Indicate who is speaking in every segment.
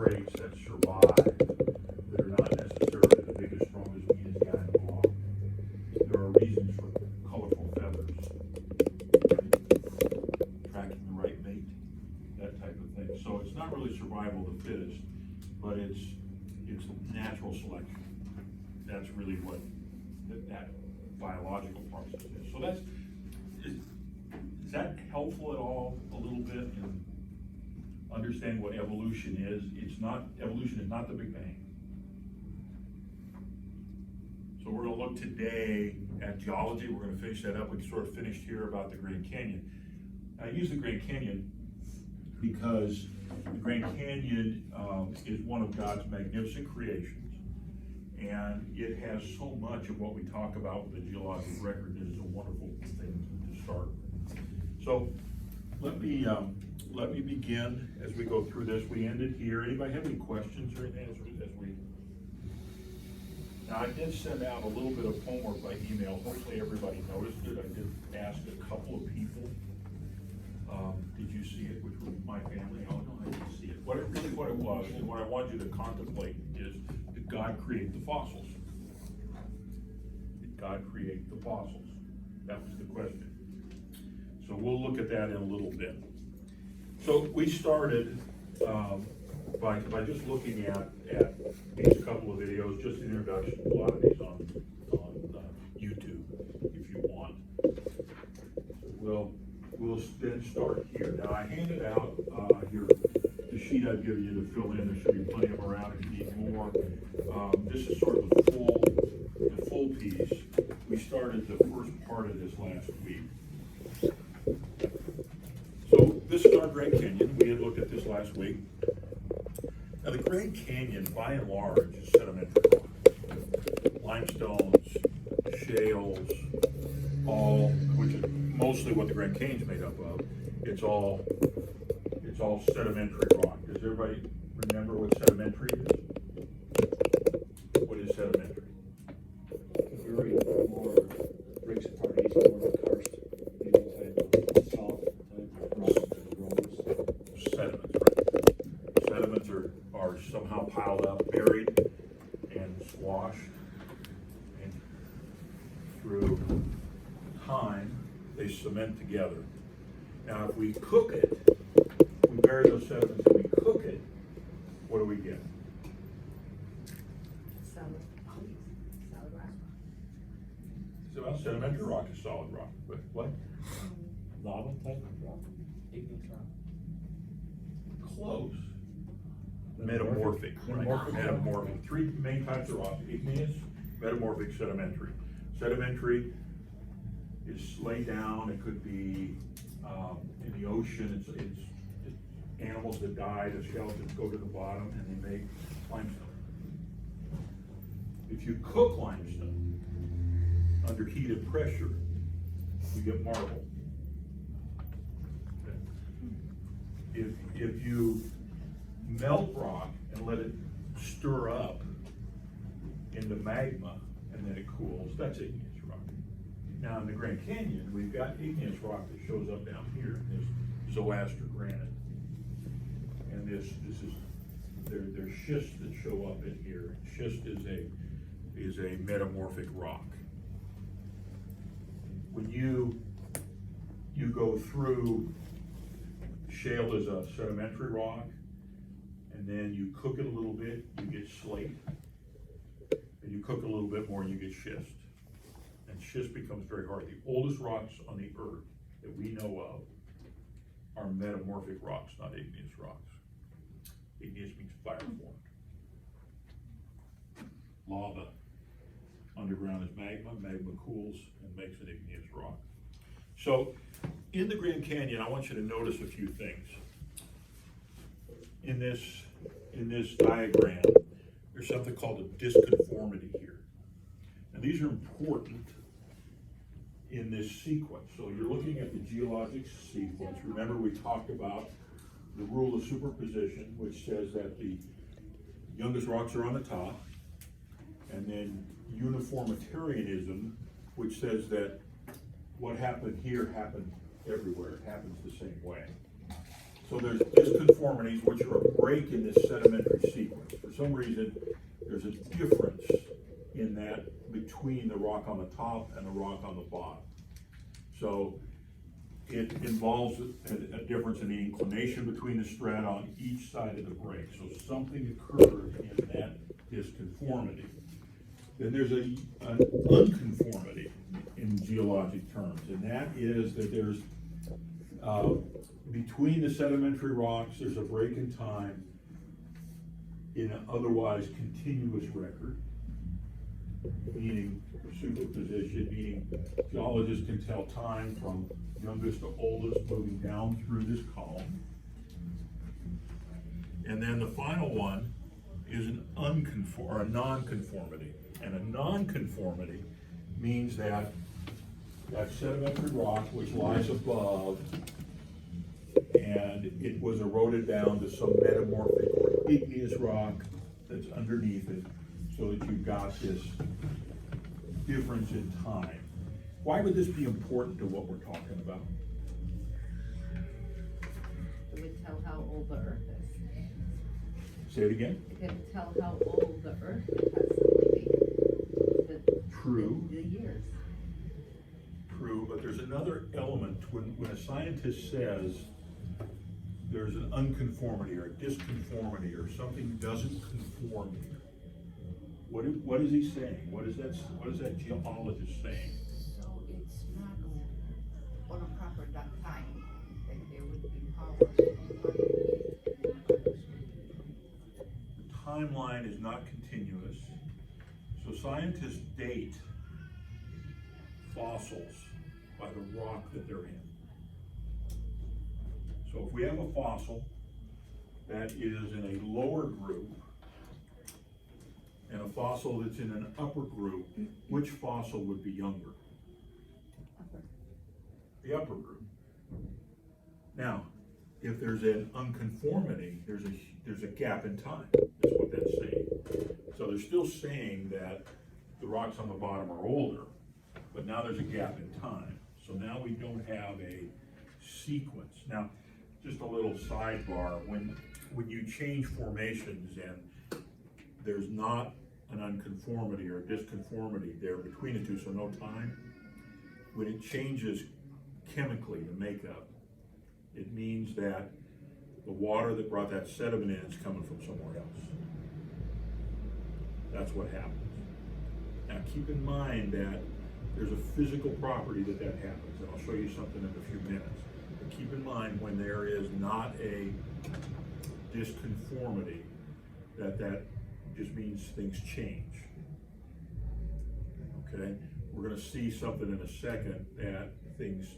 Speaker 1: traits that survive, that are not necessarily the biggest, strongest, meanest guy in the block. There are reasons for colorful feathers, tracking the right mate, that type of thing. So it's not really survival of the fittest, but it's natural selection. That's really what that biological process is. So is that helpful at all, a little bit, in understanding what evolution is? Evolution is not the Big Bang. So we're gonna look today at geology. We're gonna finish that up. We sort of finished here about the Grand Canyon. I use the Grand Canyon because the Grand Canyon is one of God's magnificent creations. And it has so much of what we talk about with the geologic record that is a wonderful thing to start with. So let me begin as we go through this. We ended here. Anybody have any questions or anything as we? Now I did send out a little bit of homework by email. Hopefully everybody noticed it. I did ask a couple of people. Did you see it? Which was my family. Oh no, I didn't see it. What it was, and what I want you to contemplate is, did God create the fossils? Did God create the fossils? That was the question. So we'll look at that in a little bit. So we started by just looking at these couple of videos, just an introduction. A lot of these on YouTube, if you want. So we'll then start here. Now I handed out the sheet I've given you to fill in. There should be plenty of them around if you need more. This is sort of the full piece. We started the first part of this last week. So this is our Grand Canyon. We had looked at this last week. Now the Grand Canyon, by and large, is sedimentary rock. Limestones, shales, which is mostly what the Grand Canyon's made up of. It's all sedimentary rock. Does everybody remember what sedimentary is? What is sedimentary?
Speaker 2: Very more breaks apart easily, more karst, maybe type of salt type rock.
Speaker 1: Sediments, right? Sediments are somehow piled up, buried, and squashed. And through time, they cement together. Now, if we cook it, we bury those sediments and we cook it, what do we get?
Speaker 3: Solid rock.
Speaker 1: So sedimentary rock is solid rock, but what?
Speaker 2: Lava type of rock, igneous rock.
Speaker 1: Close. Metamorphic, right? Metamorphic. Three main types of rock: igneous, metamorphic, sedimentary. Sedimentary is laid down. It could be in the ocean. It's animals that die. The skeletons go to the bottom, and they make limestone. If you cook limestone under heated pressure, you get marble. Okay. If you melt rock and let it stir up into magma and then it cools, that's igneous rock. Now in the Grand Canyon, we've got igneous rock that shows up down here, this Zoroaster granite. And this is, there's schists that show up in here. Schist is a metamorphic rock. When you go through, shale is a sedimentary rock, and then you cook it a little bit, you get slate. And you cook a little bit more, and you get schist. And schist becomes very hard. The oldest rocks on the earth that we know of are metamorphic rocks, not igneous rocks. Igneous means fire formed. Lava underground is magma. Magma cools and makes an igneous rock. So in the Grand Canyon, I want you to notice a few things. In this diagram, there's something called a disconformity here. And these are important in this sequence. So you're looking at the geologic sequence. Remember, we talked about the rule of superposition, which says that the youngest rocks are on the top, and then uniformitarianism, which says that what happened here happened everywhere. It happens the same way. So there's disconformities, which are a break in this sedimentary sequence. For some reason, there's a difference in that between the rock on the top and the rock on the bottom. So it involves a difference in the inclination between the strata on each side of the break. So something occurred in that disconformity. Then there's an unconformity in geologic terms, and that is that there's, between the sedimentary rocks, there's a break in time in an otherwise continuous record, meaning superposition, meaning geologists can tell time from youngest to oldest moving down through this column. And then the final one is a non-conformity. And a non-conformity means that that sedimentary rock which lies above, and it was eroded down to some metamorphic or igneous rock that's underneath it, so that you've got this difference in time. Why would this be important to what we're talking about?
Speaker 3: It would tell how old the earth is.
Speaker 1: Say it again?
Speaker 3: It could tell how old the earth has the
Speaker 1: True.
Speaker 3: The years.
Speaker 1: True, but there's another element when a scientist says there's an unconformity or a disconformity or something doesn't conform here. What is he saying? What is that geologist saying?
Speaker 4: So it's not on a proper time, that there would be power.
Speaker 1: The timeline is not continuous, so scientists date fossils by the rock that they're in. So if we have a fossil that is in a lower group and a fossil that's in an upper group, which fossil would be younger? The upper group. Now, if there's an unconformity, there's a gap in time, is what that's saying. So they're still saying that the rocks on the bottom are older, but now there's a gap in time. So now we don't have a sequence. Now, just a little sidebar, when you change formations and there's not an unconformity or a disconformity there between the two, so no time, when it changes chemically, the makeup, it means that the water that brought that sediment in is coming from somewhere else. That's what happens. Now keep in mind that there's a physical property that happens, and I'll show you something in a few minutes. But keep in mind, when there is not a disconformity, that just means things change. Okay? We're gonna see something in a second that things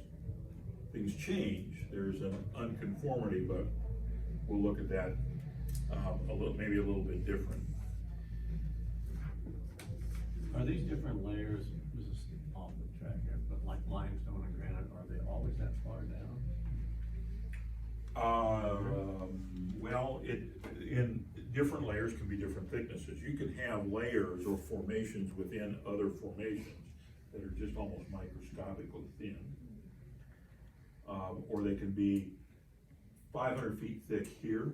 Speaker 1: change. There's an unconformity, but we'll look at that maybe a little bit different.
Speaker 2: Are these different layers, this is off the track here, but like limestone and granite, are they always that far down?
Speaker 1: Well, in different layers can be different thicknesses. You can have layers or formations within other formations that are just almost microscopically thin. Or they can be 500 feet thick here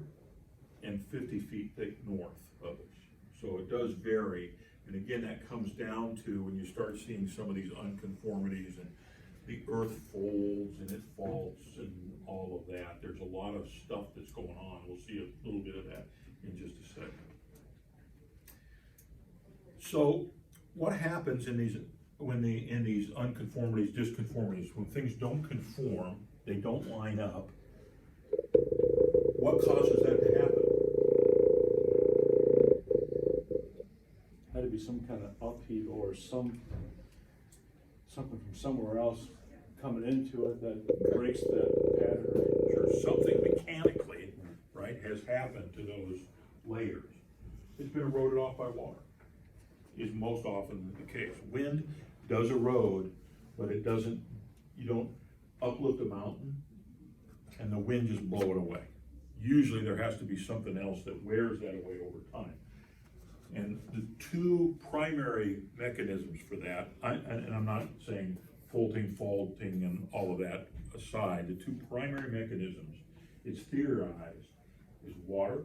Speaker 1: and 50 feet thick north of us. So it does vary. And again, that comes down to when you start seeing some of these unconformities and the earth folds and it faults and all of that. There's a lot of stuff that's going on. We'll see a little bit of that in just a second. So what happens in these unconformities, disconformities, when things don't conform, they don't line up, what causes that to happen?
Speaker 2: Had to be some kind of upheaval or something from somewhere else coming into it that breaks that pattern.
Speaker 1: Sure, something mechanically, right, has happened to those layers. It's been eroded off by water, is most often the case. Wind does erode, but it doesn't, you don't uplift a mountain and the wind just blow it away. Usually there has to be something else that wears that away over time. And the two primary mechanisms for that, and I'm not saying faulting, and all of that aside, the two primary mechanisms it's theorized, is water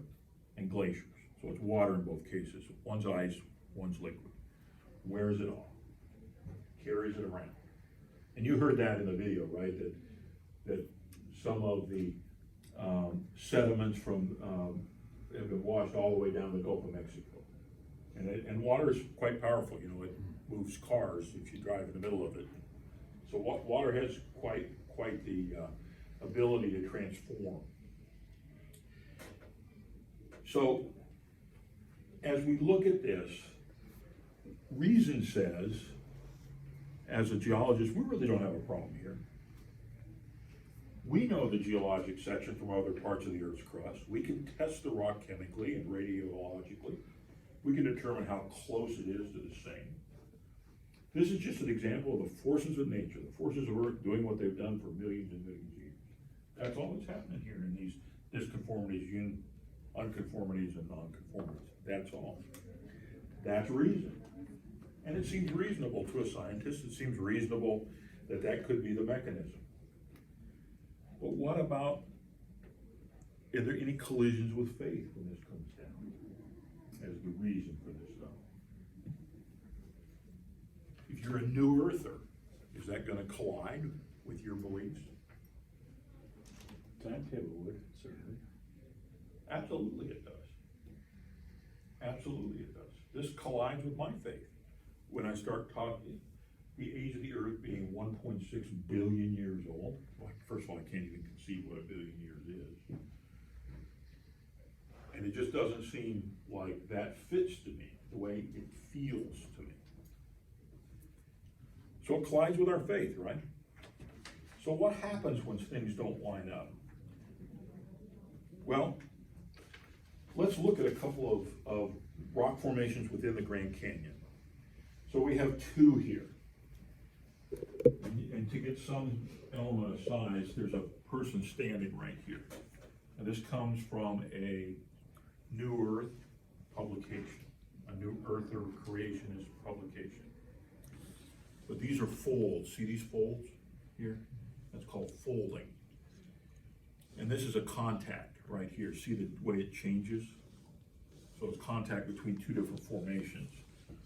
Speaker 1: and glaciers. So it's water in both cases. One's ice, one's liquid. Wears it off, carries it around. And you heard that in the video, right? That some of the sediments from have been washed all the way down the Gulf of Mexico. And water is quite powerful, you know, it moves cars if you drive in the middle of it. So water has quite the ability to transform. So as we look at this, reason says, as a geologist, we really don't have a problem here. We know the geologic section from other parts of the Earth's crust. We can test the rock chemically and radiologically. We can determine how close it is to the same. This is just an example of the forces of nature, the forces of Earth doing what they've done for millions and millions of years. That's all that's happening here in these disconformities, unconformities, and nonconformities. That's all. That's reason. And it seems reasonable to a scientist. It seems reasonable that that could be the mechanism. But what about, are there any collisions with faith when this comes down as the reason for this stuff? If you're a new earther, is that going to collide with your beliefs?
Speaker 2: Timetable would, certainly.
Speaker 1: Absolutely it does. Absolutely it does. This collides with my faith. When I start talking, the age of the earth being 1.6 billion years old, well, first of all, I can't even conceive what a billion years is. And it just doesn't seem like that fits to me, the way it feels to me. So it collides with our faith, right? So what happens when things don't line up? Well, let's look at a couple of rock formations within the Grand Canyon. So we have two here. And to get some element of size, there's a person standing right here. And this comes from a New Earth publication, a New Earther Creationist publication. But these are folds. See these folds here? That's called folding. And this is a contact right here. See the way it changes? So it's contact between two different formations.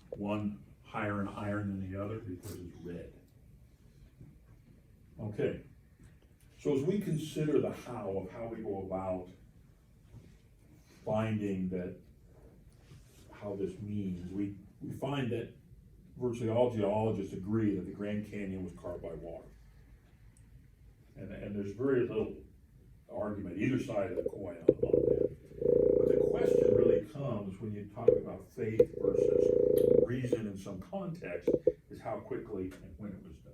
Speaker 1: One higher in iron than the other because it's red. Okay, so as we consider the how of how we go about finding that, how this means, we find that virtually all geologists agree that the Grand Canyon was carved by water. And there's very little argument, either side of the coin on that. But the question really comes when you talk about faith versus reason in some context, is how quickly and when it was done.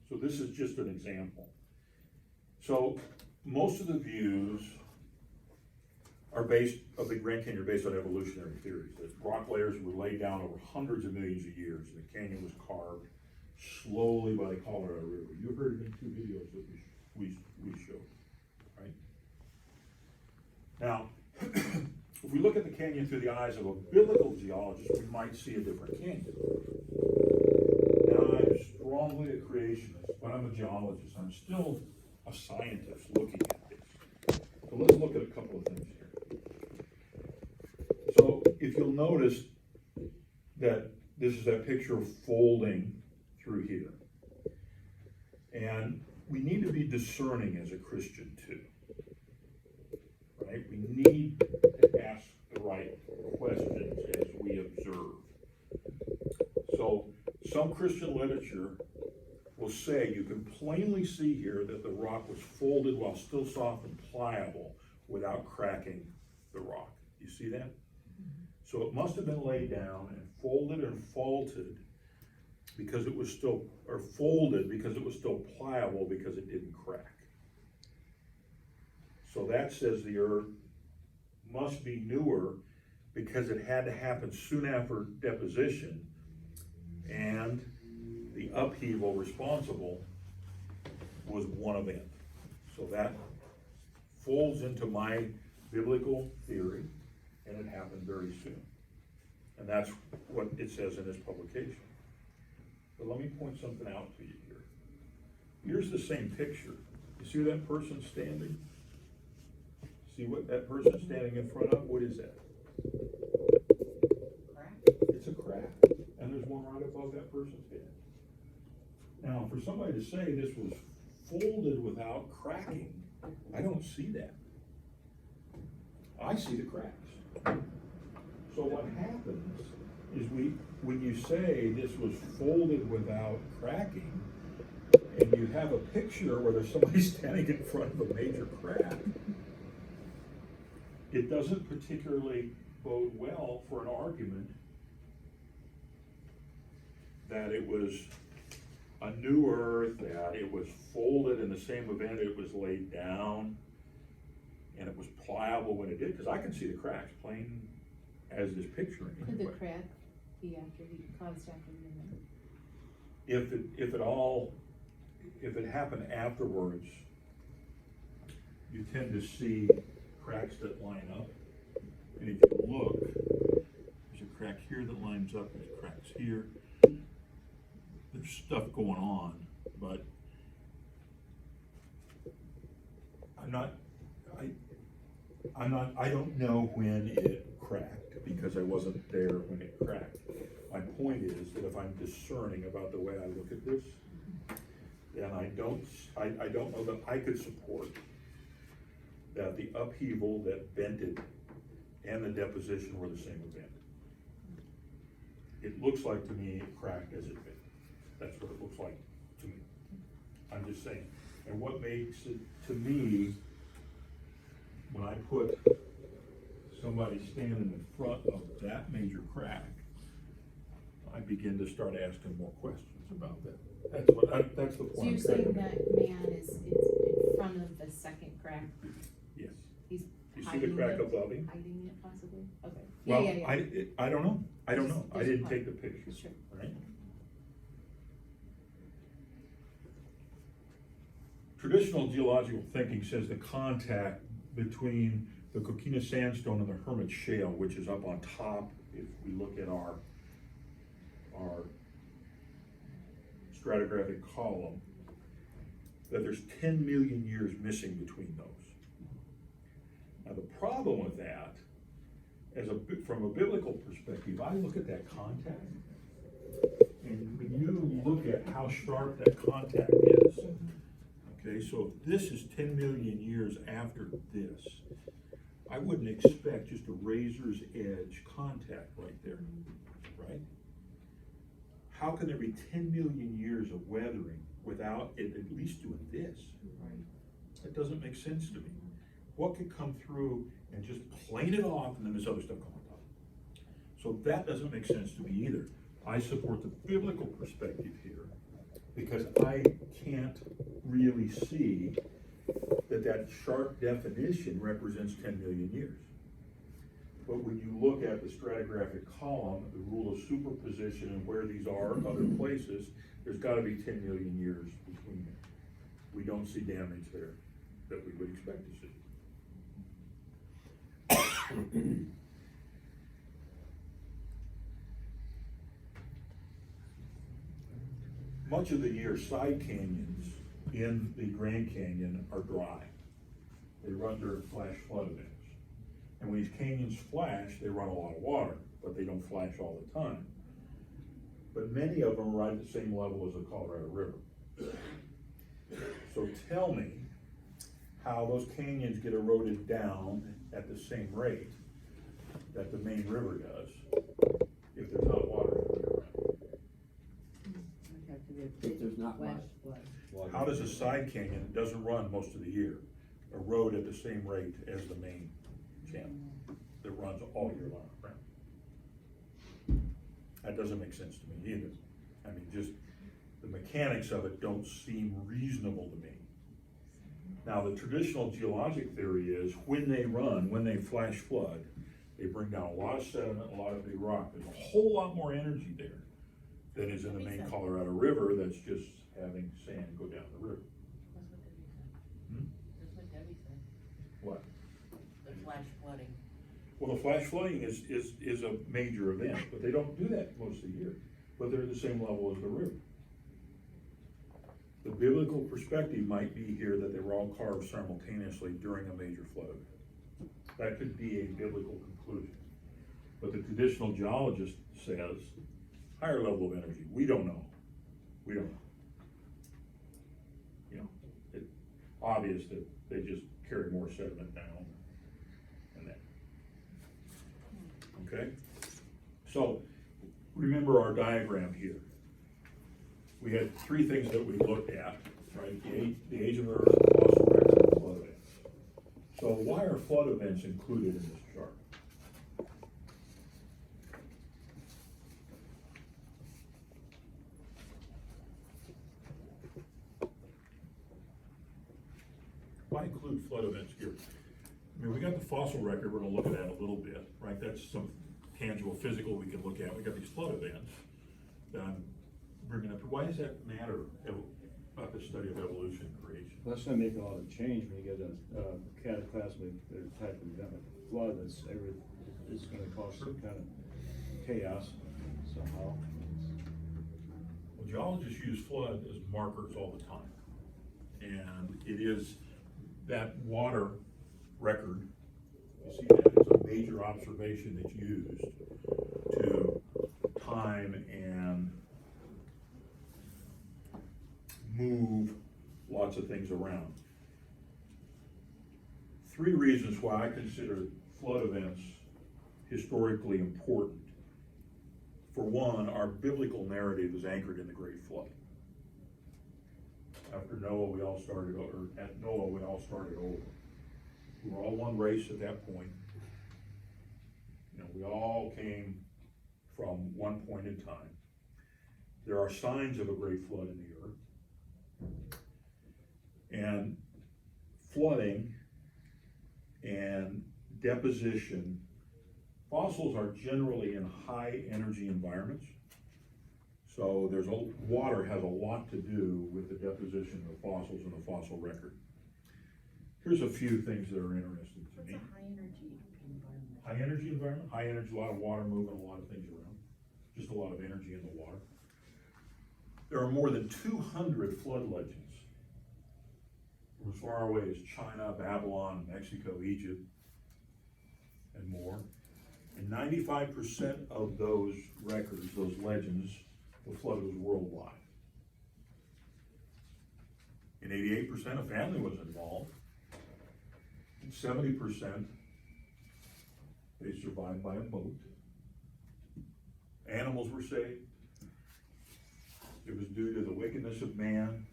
Speaker 1: So this is just an example. So most of the views of the Grand Canyon are based on evolutionary theories. That rock layers were laid down over hundreds of millions of years, and the canyon was carved slowly by the Colorado River. You heard it in two videos that we showed, right? Now, if we look at the canyon through the eyes of a biblical geologist, we might see a different canyon. Now, I'm strongly a creationist, but I'm a geologist. I'm still a scientist looking at this. So let's look at a couple of things here. So if you'll notice that this is that picture of folding through here. And we need to be discerning as a Christian too. Right? We need to ask the right questions as we observe. So some Christian literature will say you can plainly see here that the rock was folded while still soft and pliable without cracking the rock. You see that? So it must have been laid down and folded and faulted because it was still, or folded because it was still pliable because it didn't crack. So that says the earth must be newer because it had to happen soon after deposition, and the upheaval responsible was one event. So that folds into my biblical theory, and it happened very soon. And that's what it says in this publication. But let me point something out to you here. Here's the same picture, You see where that person's standing? See what that person's standing in front of? What is that?
Speaker 4: Crack?
Speaker 1: It's a crack, and there's one right above that person's head. Now, for somebody to say this was folded without cracking, I don't see that. I see the cracks. So what happens is when you say this was folded without cracking, and you have a picture where there's somebody standing in front of a major crack, it doesn't particularly bode well for an argument that it was a new earth, that it was folded in the same event it was laid down, and it was pliable when it did, because I can see the cracks plain as this picture
Speaker 3: Could the
Speaker 1: anyway.
Speaker 3: crack be caused after the event?
Speaker 1: If it happened afterwards, you tend to see cracks that line up. And if you look, there's a crack here that lines up, there's cracks here. There's stuff going on, but I don't know when it cracked, because I wasn't there when it cracked. My point is that if I'm discerning about the way I look at this, then I don't know that I could support that the upheaval that bent it and the deposition were the same event. It looks like to me it cracked as it bent. That's what it looks like to me. I'm just saying. And what makes it, to me, when I put somebody standing in front of that major crack, I begin to start asking more questions about that. That's the point.
Speaker 3: So you're
Speaker 1: I'm
Speaker 3: saying
Speaker 1: trying to
Speaker 3: that
Speaker 1: make.
Speaker 3: man is in front of the second crack?
Speaker 1: Yes.
Speaker 3: He's
Speaker 1: You see the
Speaker 3: hiding
Speaker 1: crack
Speaker 3: it?
Speaker 1: above him?
Speaker 3: Hiding it possibly? Okay.
Speaker 1: Well,
Speaker 3: Yeah.
Speaker 1: I don't know. I don't know. I
Speaker 3: There's a
Speaker 1: didn't
Speaker 3: part.
Speaker 1: take the pictures,
Speaker 3: Sure.
Speaker 1: right? Traditional geological thinking says the contact between the Coquina sandstone and the Hermit Shale, which is up on top, if we look at our stratigraphic column, that there's 10 million years missing between those. Now, the problem with that, from a biblical perspective, I look at that contact, and when you look at how sharp that contact is, okay, so if this is 10 million years after this, I wouldn't expect just a razor's edge contact right there, right? How can there be 10 million years of weathering without it at least doing this? That doesn't make sense to me. What could come through and just plane it off, and then there's other stuff going on? So that doesn't make sense to me either. I support the biblical perspective here, because I can't really see that sharp definition represents 10 million years. But when you look at the stratigraphic column, the rule of superposition and where these are, other places, there's gotta be 10 million years between them. We don't see damage there that we would expect to see. Much of the year, side canyons in the Grand Canyon are dry. They run during flash flood events. And when these canyons flash, they run a lot of water, but they don't flash all the time. But many of them are right at the same level as the Colorado River. So tell me how those canyons get eroded down at the same rate that the main river does if there's not water around.
Speaker 5: If there's not much.
Speaker 1: How does a side canyon that doesn't run most of the year erode at the same rate as the main channel that runs all year long, right? That doesn't make sense to me either. I mean, just the mechanics of it don't seem reasonable to me. Now, the traditional geologic theory is when they flash flood, they bring down a lot of sediment, a lot of big rock. There's a whole lot more energy there than is in the main Colorado River that's just having sand go down the river.
Speaker 3: That's what Debbie said.
Speaker 1: What?
Speaker 3: The flash flooding.
Speaker 1: Well, the flash flooding is a major event, but they don't do that most of the year, but they're at the same level as the river. The biblical perspective might be here that they were all carved simultaneously during a major flood. That could be a biblical conclusion. But the traditional geologist says, higher level of energy. We don't know. We don't know. You know, it's obvious that they just carry more sediment down and that. Okay? So, remember our diagram here. We had three things that we looked at, right? The age of Earth, fossil record, and flood events. So why are flood events included in this chart? Why include flood events here? I mean, we got the fossil record, we're gonna look at that a little bit, right? That's some tangible, physical we can look at. We got these flood events that I'm bringing up. Why does that matter about the study of evolution and creation?
Speaker 2: Well, that's gonna make a lot of change when you get a cataclysmic type of event like flood. It's gonna cause some kind of chaos somehow.
Speaker 1: Well, geologists use flood as markers all the time. And it is that water record, you see that, it's a major observation that's used to time and move lots of things around. Three reasons why I consider flood events historically important. For one, our biblical narrative is anchored in the Great Flood. After Noah, we all started over. At Noah, we all started over. We were all one race at that point. You know, we all came from one point in time. There are signs of a great flood in the earth. And flooding and deposition, fossils are generally in high energy environments. So water has a lot to do with the deposition of fossils in the fossil record. Here's a few things that are interesting to me.
Speaker 4: What's a high energy environment?
Speaker 1: High energy environment, high energy, a lot of water moving, a lot of things around, just a lot of energy in the water. There are more than 200 flood legends from as far away as China, Babylon, Mexico, Egypt, and more. And 95% of those records, those legends, the flood was worldwide. In 88%, a family was involved. In 70%, they survived by a boat. Animals were saved. It was due to the wickedness of man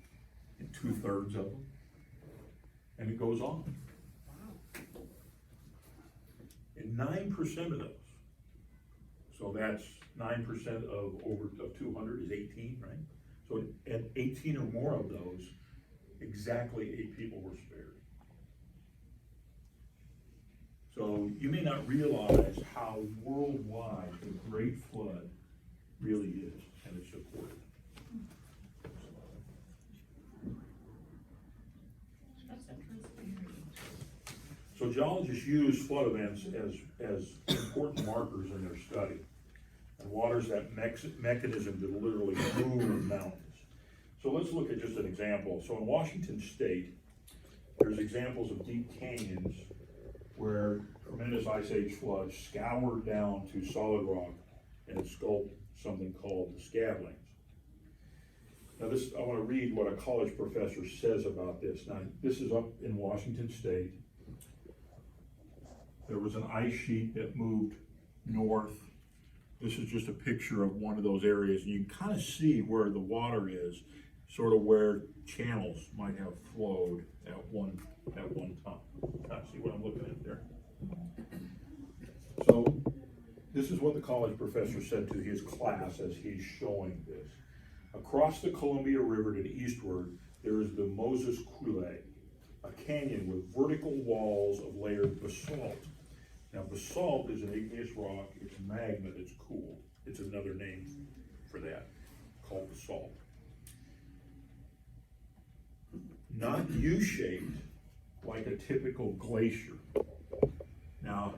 Speaker 1: in 2/3 of them. And it goes on. In 9% of those, so that's 9% of 200 is 18, right? So at 18 or more of those, exactly 8 people were spared. So you may not realize how worldwide the Great Flood really is, and it's supported. So geologists use flood events as important markers in their study. And water's that mechanism to literally move mountains. So let's look at just an example. So in Washington State, there's examples of deep canyons where tremendous ice age floods scoured down to solid rock and sculpt something called the scablands. Now I want to read what a college professor says about this. Now this is up in Washington State. There was an ice sheet that moved north. This is just a picture of one of those areas. And you can kind of see where the water is, sort of where channels might have flowed at one time. Kind of see what I'm looking at there. So this is what the college professor said to his class as he's showing this. Across the Columbia River to the eastward, there is the Moses Coulee, a canyon with vertical walls of layered basalt. Now basalt is an igneous rock, it's magma that's cool. It's another name for that, called basalt. Not U-shaped like a typical glacier. Now,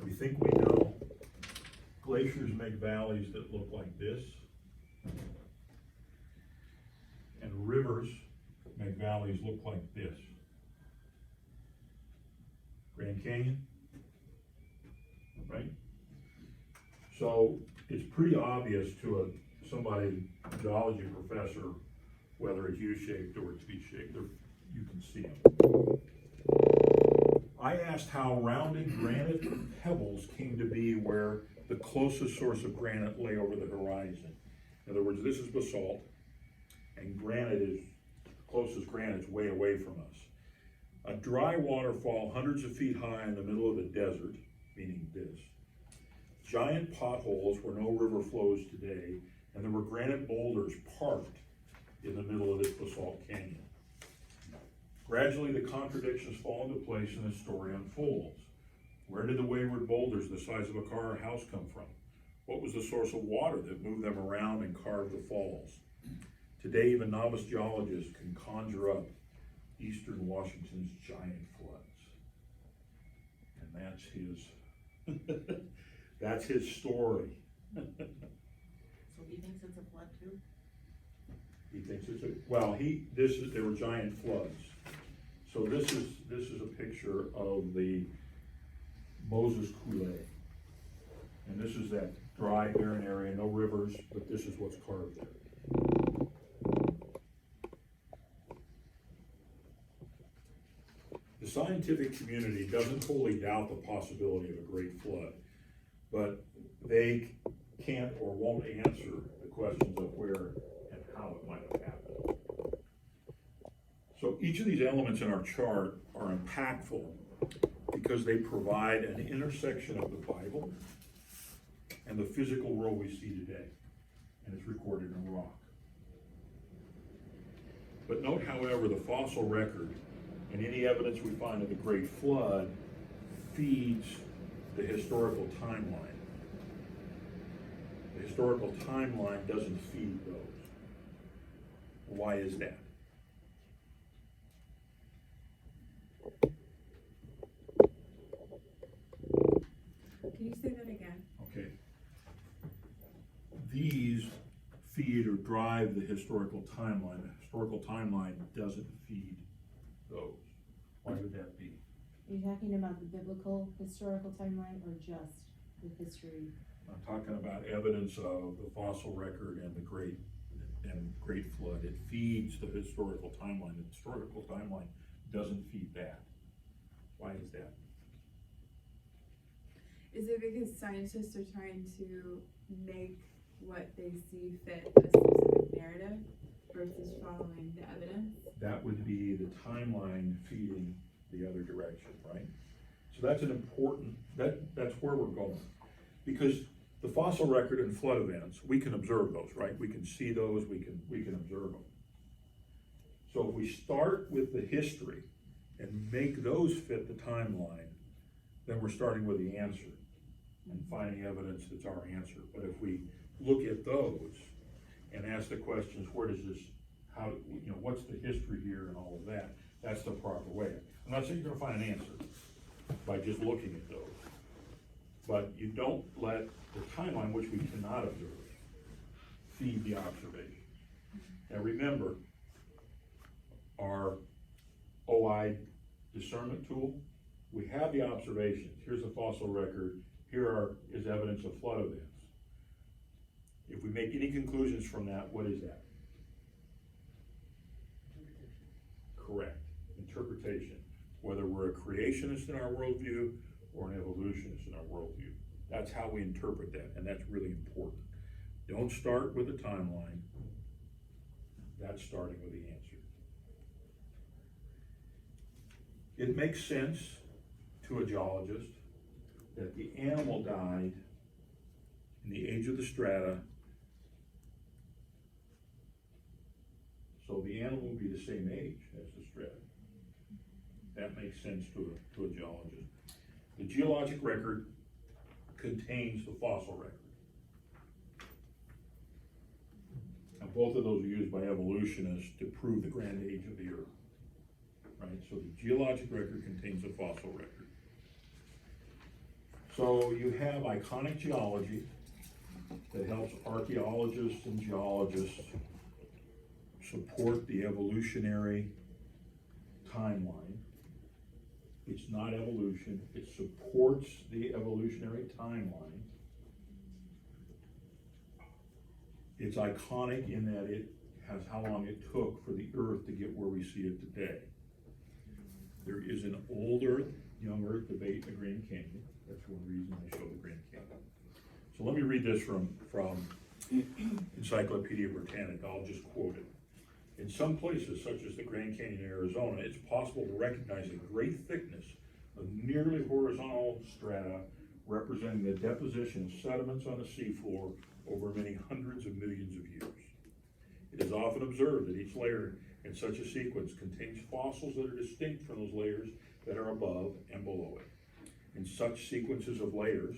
Speaker 1: we think we know, glaciers make valleys that look like this. look like this. Grand Canyon, right? So it's pretty obvious to somebody, a geology professor, whether it's U-shaped or it's V-shaped. You can see them. I asked how rounded granite pebbles came to be where the closest source of granite lay over the horizon. In other words, this is basalt, and granite is, closest granite's way away from us. A dry waterfall hundreds of feet high in the middle of the desert, meaning this. Giant potholes where no river flows today, and there were granite boulders parked in the middle of this basalt canyon. Gradually, the contradictions fall into place and the story unfolds. Where did the wayward boulders the size of a car or house come from? What was the source of water that moved them around and carved the falls? Today, even novice geologists can conjure up eastern Washington's giant floods. And that's his story.
Speaker 4: So he thinks it's a flood too?
Speaker 1: He thinks there were giant floods. So this is a picture of the Moses Coulee. And this is that dry, barren area, no rivers, but this is what's carved there. The scientific community doesn't wholly doubt the possibility of a great flood, but they can't or won't answer the questions of where and how it might have happened. So each of these elements in our chart are impactful because they provide an intersection of the Bible and the physical world we see today, and it's recorded in rock. But note, however, the fossil record and any evidence we find of the Great Flood feeds the historical timeline. The historical timeline doesn't feed those. Why is that?
Speaker 5: Can you say that again?
Speaker 1: Okay. These feed or drive the historical timeline. The historical timeline doesn't feed those. Why would that be?
Speaker 3: Are you talking about the biblical historical timeline or just the history?
Speaker 1: I'm talking about evidence of the fossil record and the great flood. It feeds the historical timeline. The historical timeline doesn't feed that. Why is that?
Speaker 5: Is it because scientists are trying to make what they see fit a specific narrative versus following the evidence?
Speaker 1: That would be the timeline feeding the other direction, right? So that's an important, that's where we're going. Because the fossil record and flood events, we can observe those, right? We can see those, we can observe them. So if we start with the history and make those fit the timeline, then we're starting with the answer and finding evidence that's our answer. But if we look at those and ask the questions, where does this, how, what's the history here and all of that, that's the proper way. I'm not saying you're gonna find an answer by just looking at those, but you don't let the timeline, which we cannot observe, feed the observation. Now remember, our OI discernment tool, we have the observations. Here's the fossil record. Here is evidence of flood events. If we make any conclusions from that, what is that? Correct. Interpretation. Whether we're a creationist in our worldview or an evolutionist in our worldview. That's how we interpret that, and that's really important. Don't start with a timeline. That's starting with the answer. It makes sense to a geologist that the animal died in the age of the strata, so the animal will be the same age as the strata. That makes sense to a geologist. The geologic record contains the fossil record. And both of those are used by evolutionists to prove the grand age of the earth. Right? So the geologic record contains the fossil record. So you have iconic geology that helps archaeologists and geologists support the evolutionary timeline. It's not evolution, it supports the evolutionary timeline. It's iconic in that it has how long it took for the Earth to get where we see it today. There is an old Earth, young Earth debate in the Grand Canyon. That's one reason I show the Grand Canyon. So let me read this from Encyclopedia Britannica. I'll just quote it. In some places, such as the Grand Canyon in Arizona, it's possible to recognize a great thickness of nearly horizontal strata representing the deposition of sediments on the seafloor over many hundreds of millions of years. It is often observed that each layer in such a sequence contains fossils that are distinct from those layers that are above and below it. In such sequences of layers,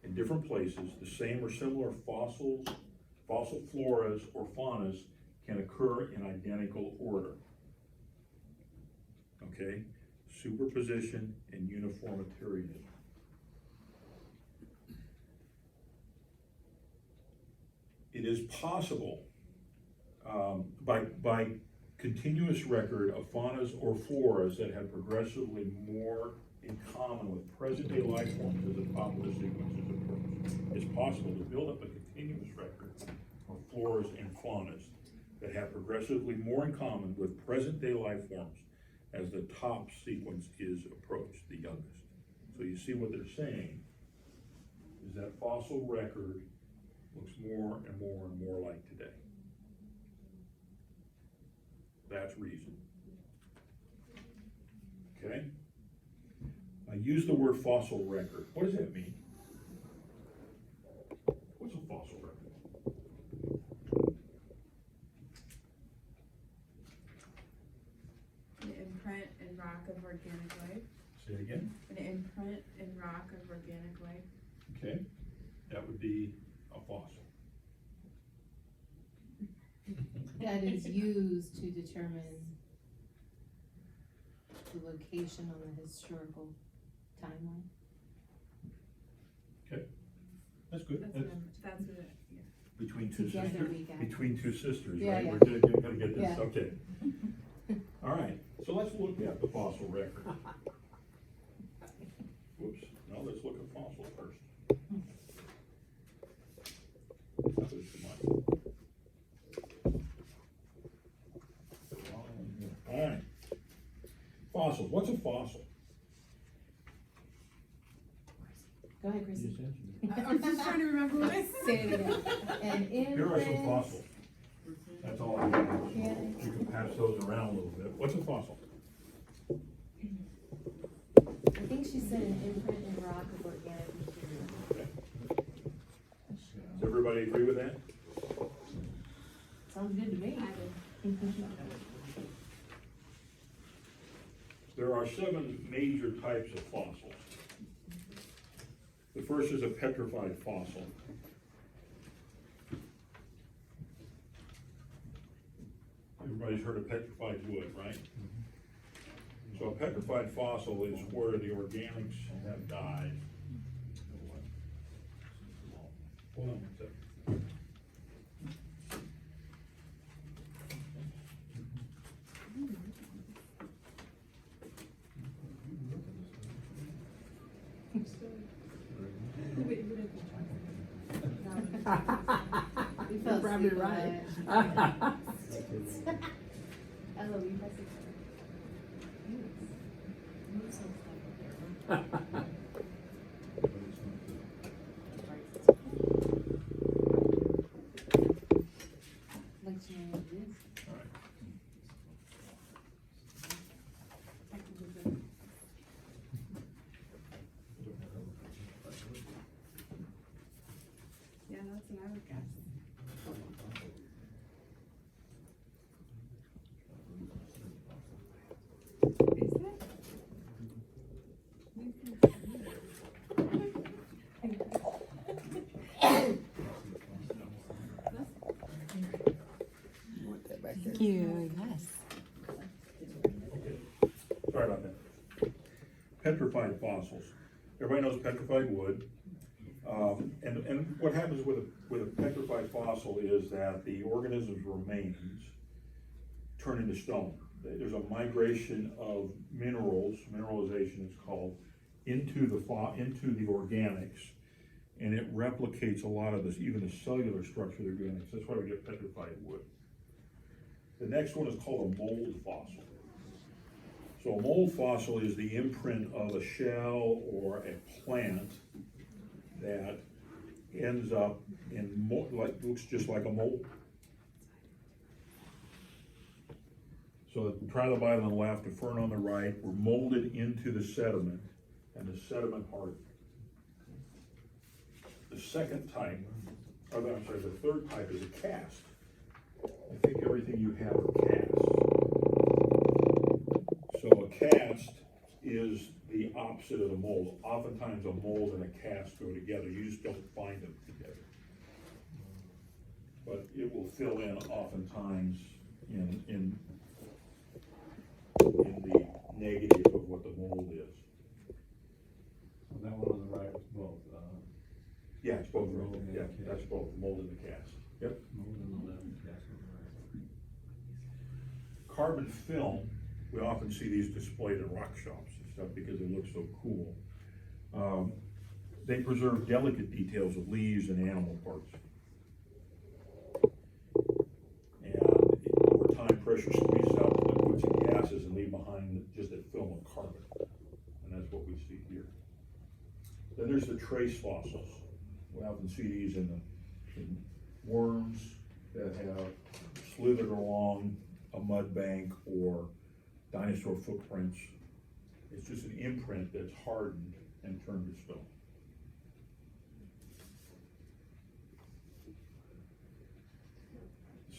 Speaker 1: in different places, the same or similar fossil floras or faunas can occur in identical order. Okay? Superposition and uniformitarianism. It is possible by continuous record of faunas or floras that have progressively more in common with present-day life forms as the top of the sequence is approached. It's possible to build up a continuous record of floras and faunas that have progressively more in common with present-day life forms as the top sequence is approached, the youngest. So you see what they're saying is that fossil record looks more and more and more like today. That's reason. Okay? I use the word fossil record. What does that mean? What's a fossil record?
Speaker 5: An imprint in rock of organic life.
Speaker 1: Say it again.
Speaker 5: An imprint in rock of organic life.
Speaker 1: Okay, that would be a fossil.
Speaker 3: That is used to determine the location on the historical timeline.
Speaker 1: Okay, that's good.
Speaker 5: That's what it, yeah.
Speaker 1: Between two
Speaker 3: Together
Speaker 1: sisters.
Speaker 3: we got-
Speaker 1: Between two sisters,
Speaker 3: Yeah,
Speaker 1: right?
Speaker 3: yeah.
Speaker 1: We're gonna get this.
Speaker 3: Yeah.
Speaker 1: Okay. All right. So let's look at the fossil record. Whoops. No, let's look at fossils first. That was too much. All right. Fossils. What's a fossil?
Speaker 3: Go ahead, Chrissy.
Speaker 5: I'm just trying to remember what I said.
Speaker 3: Say it again. An
Speaker 1: Here are some
Speaker 3: imprint.
Speaker 1: fossils. That's all I have.
Speaker 3: Yeah.
Speaker 1: You can pass those around a little bit. What's a fossil?
Speaker 3: I think she said an imprint in rock of organic material.
Speaker 1: Okay. Does everybody agree with that?
Speaker 3: Sounds good to me.
Speaker 1: There are 7 major types of fossils. The first is a petrified fossil. Everybody's heard of petrified wood, right? So a petrified fossil is where the organics have died. Hold on one second.
Speaker 3: You felt
Speaker 6: probably
Speaker 3: super
Speaker 6: right.
Speaker 3: bad. Eloise, that's it. Move some stuff up there. Like to know what it is.
Speaker 1: All right.
Speaker 5: Yeah, that's what I would guess. Is it?
Speaker 6: Thank you, yes.
Speaker 1: Okay. Sorry about that. Petrified fossils. Everybody knows petrified wood. And what happens with a petrified fossil is that the organism's remains turn into stone. there's a migration of minerals, mineralization is called, into the organics, and it replicates a lot of this, even the cellular structure of the organics. That's why we get petrified wood. The next one is called a mold fossil. So a mold fossil is the imprint of a shell or a plant that ends up in looks just like a mold. So the trilobite on the left, the fern on the right, were molded into the sediment, and the sediment hardened. The second type, the third type is a cast. I think everything you have are casts. So a cast is the opposite of the mold. Oftentimes a mold and a cast go together, you just don't find them together. But it will fill in oftentimes in the negative of what the mold is.
Speaker 2: And that one on the right was both,
Speaker 1: Yeah, it's both,
Speaker 2: Mold and
Speaker 1: yeah,
Speaker 2: cast.
Speaker 1: that's both, the mold and the cast. Yep.
Speaker 2: mold on the left, cast on the right.
Speaker 1: Carbon film, we often see these displayed in rock shops and stuff because they look so cool. They preserve delicate details of leaves and animal parts. And over time, pressure squeezes out the liquids and gases and leave behind just a film of carbon. And that's what we see here. Then there's the trace fossils. We often see these in worms that have slithered along a mud bank or dinosaur footprints. It's just an imprint that's hardened and turned to stone.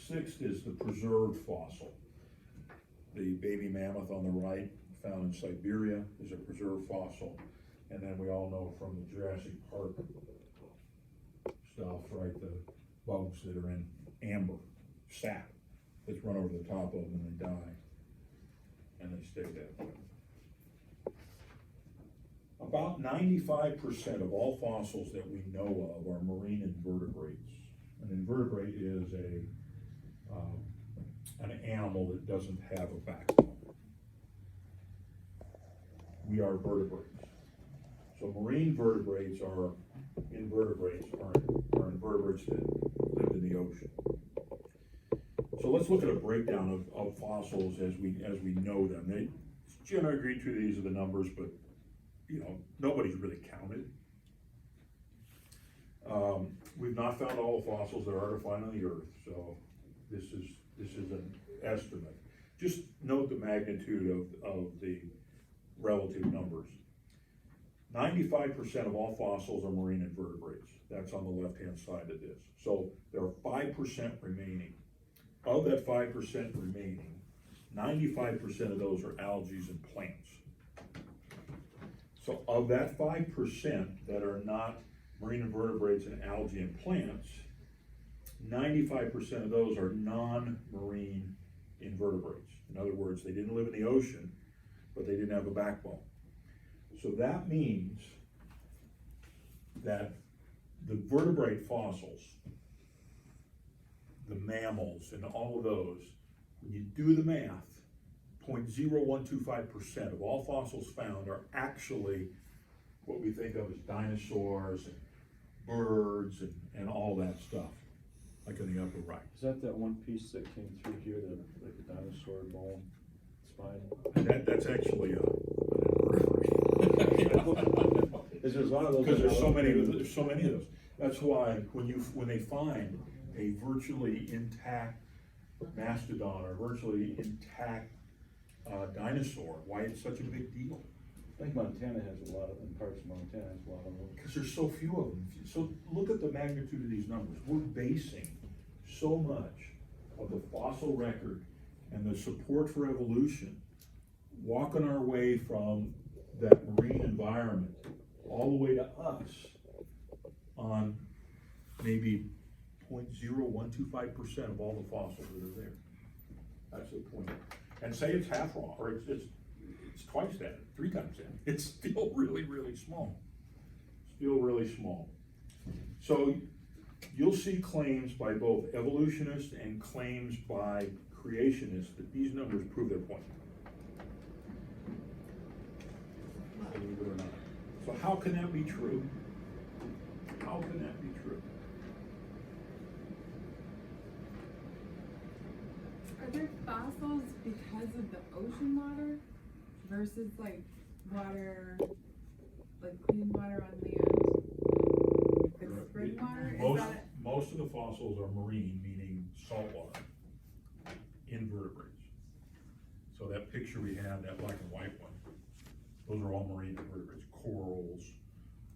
Speaker 1: Sixth is the preserved fossil. The baby mammoth on the right, found in Siberia, is a preserved fossil. And then we all know from the Jurassic Park stuff, right, the bugs that are in amber, sap, that's run over the top of them and they die. And they stay that way. About 95% of all fossils that we know of are marine invertebrates. An invertebrate is an animal that doesn't have a backbone. We are vertebrates. So marine vertebrates are invertebrates that live in the ocean. So let's look at a breakdown of fossils as we know them. It's generally agreed to, these are the numbers, but you know, nobody's really counted. We've not found all the fossils that are to find on the earth, so this is an estimate. Just note the magnitude of the relative numbers. 95% of all fossils are marine invertebrates. That's on the left-hand side of this. So there are 5% remaining. Of that 5% remaining, 95% of those are algae and plants. So of that 5% that are not marine invertebrates and algae and plants, 95% of those are non-marine invertebrates. In other words, they didn't live in the ocean, but they didn't have a backbone. So that means that the vertebrate fossils, the mammals and all of those, when you do the math, 0.0125% of all fossils found are actually what we think of as dinosaurs and birds and all that stuff, like in the upper right.
Speaker 2: Is that one piece that came through here, like a dinosaur bone spine?
Speaker 1: And that's actually an
Speaker 2: Is there a lot of those?
Speaker 1: because there's so many of those. That's why when they find a virtually intact mastodon or virtually intact dinosaur, why it's such a big deal?
Speaker 2: I think Montana has a lot of, in parts of Montana has a lot of those.
Speaker 1: Because there's so few of them. So look at the magnitude of these numbers. We're basing so much of the fossil record and the support for evolution, walking our way from that marine environment all the way to us on maybe 0.0125% of all the fossils that are there. That's the point. And say it's half wrong, or it's twice that, 3 times that. It's still really, really small. Still really small. So you'll see claims by both evolutionists and claims by creationists that these numbers prove their point. Believe it or not. So how can that be true? How can that be true?
Speaker 5: Are there fossils because of the ocean water versus like water, like clean water on land? Like spring water, is
Speaker 1: Most,
Speaker 5: that?
Speaker 1: most of the fossils are marine, meaning saltwater, invertebrates. So that picture we had, that black and white one, those are all marine invertebrates, corals,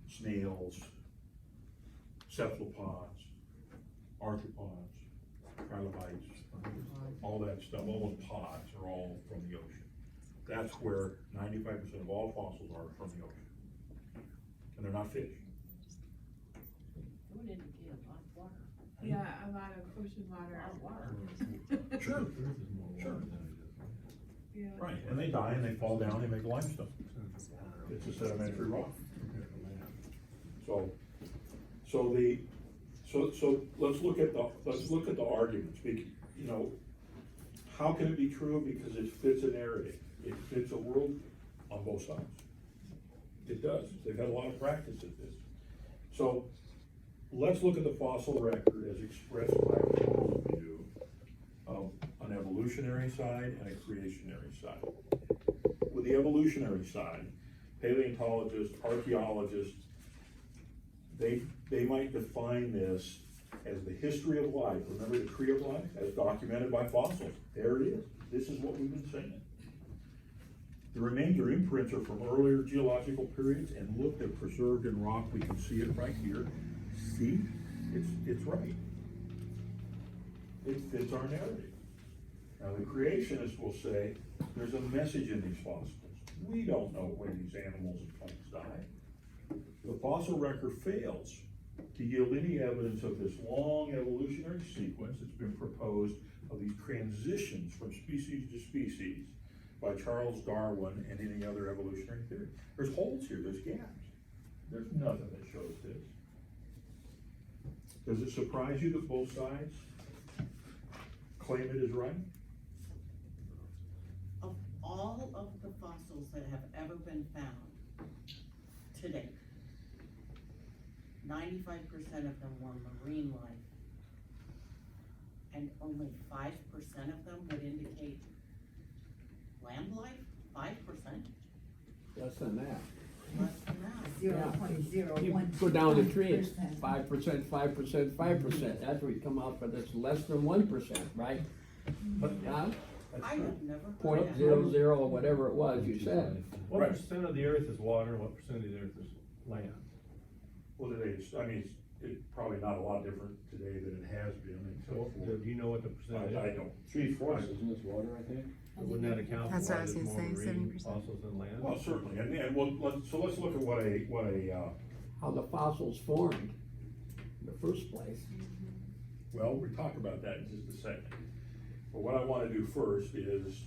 Speaker 1: snails, cephalopods, arthropods, trilobites, all that stuff, all those pods are all from the ocean. That's where 95% of all fossils are from the ocean. And they're not fish.
Speaker 4: It would indicate a lot of water.
Speaker 5: Yeah, a lot of ocean water.
Speaker 4: A lot of water.
Speaker 1: Sure, sure.
Speaker 5: Yeah.
Speaker 1: Right, and they die and they fall down, they make limestone. It's a sedimentary rock. So let's look at the arguments, you know, how can it be true? Because it fits a narrative, it fits a world on both sides. It does, they've had a lot of practice at this. So, let's look at the fossil record as expressed by a worldview of an evolutionary side and a creationary side. With the evolutionary side, paleontologists, archaeologists, they might define this as the history of life. Remember the tree of life, as documented by fossils. There it is. This is what we've been saying. The remainder imprints are from earlier geological periods, and look, they're preserved in rock. We can see it right here. See, it's right. It fits our narrative. Now the creationists will say, there's a message in these fossils. We don't know when these animals and plants died. The fossil record fails to yield any evidence of this long evolutionary sequence that's been proposed of these transitions from species to species by Charles Darwin and any other evolutionary theory. There's holes here, there's gaps. There's nothing that shows this. Does it surprise you that both sides claim it is right?
Speaker 7: Of all of the fossils that have ever been found to date, 95% of them were marine life, and only 5% of them would indicate land life. 5%,
Speaker 8: Less than that.
Speaker 7: less than that.
Speaker 4: 0.01.
Speaker 8: You go down the tree, it's 5%, 5%, 5%, that's where you come out, but it's less than 1%, right? Huh?
Speaker 7: I have never heard
Speaker 8: Point
Speaker 7: that.
Speaker 8: 00 or whatever it was you said.
Speaker 2: What
Speaker 1: Right.
Speaker 2: percent of the earth is water, and what percent of the earth is land?
Speaker 1: Well, today, it's probably not a lot different today than it has been, except for,
Speaker 2: Do you know what the percentage
Speaker 1: I
Speaker 2: is?
Speaker 1: don't.
Speaker 2: 3/4, isn't this water, I think? Wouldn't that account for
Speaker 6: That's what I
Speaker 2: why
Speaker 6: was
Speaker 2: there's
Speaker 6: gonna
Speaker 2: more
Speaker 6: say,
Speaker 2: marine
Speaker 6: 70%.
Speaker 2: fossils than land?
Speaker 1: Well, certainly, and let's look at what a,
Speaker 8: How the fossils formed in the first place.
Speaker 1: well, we'll talk about that in just a second. But what I wanna do first is,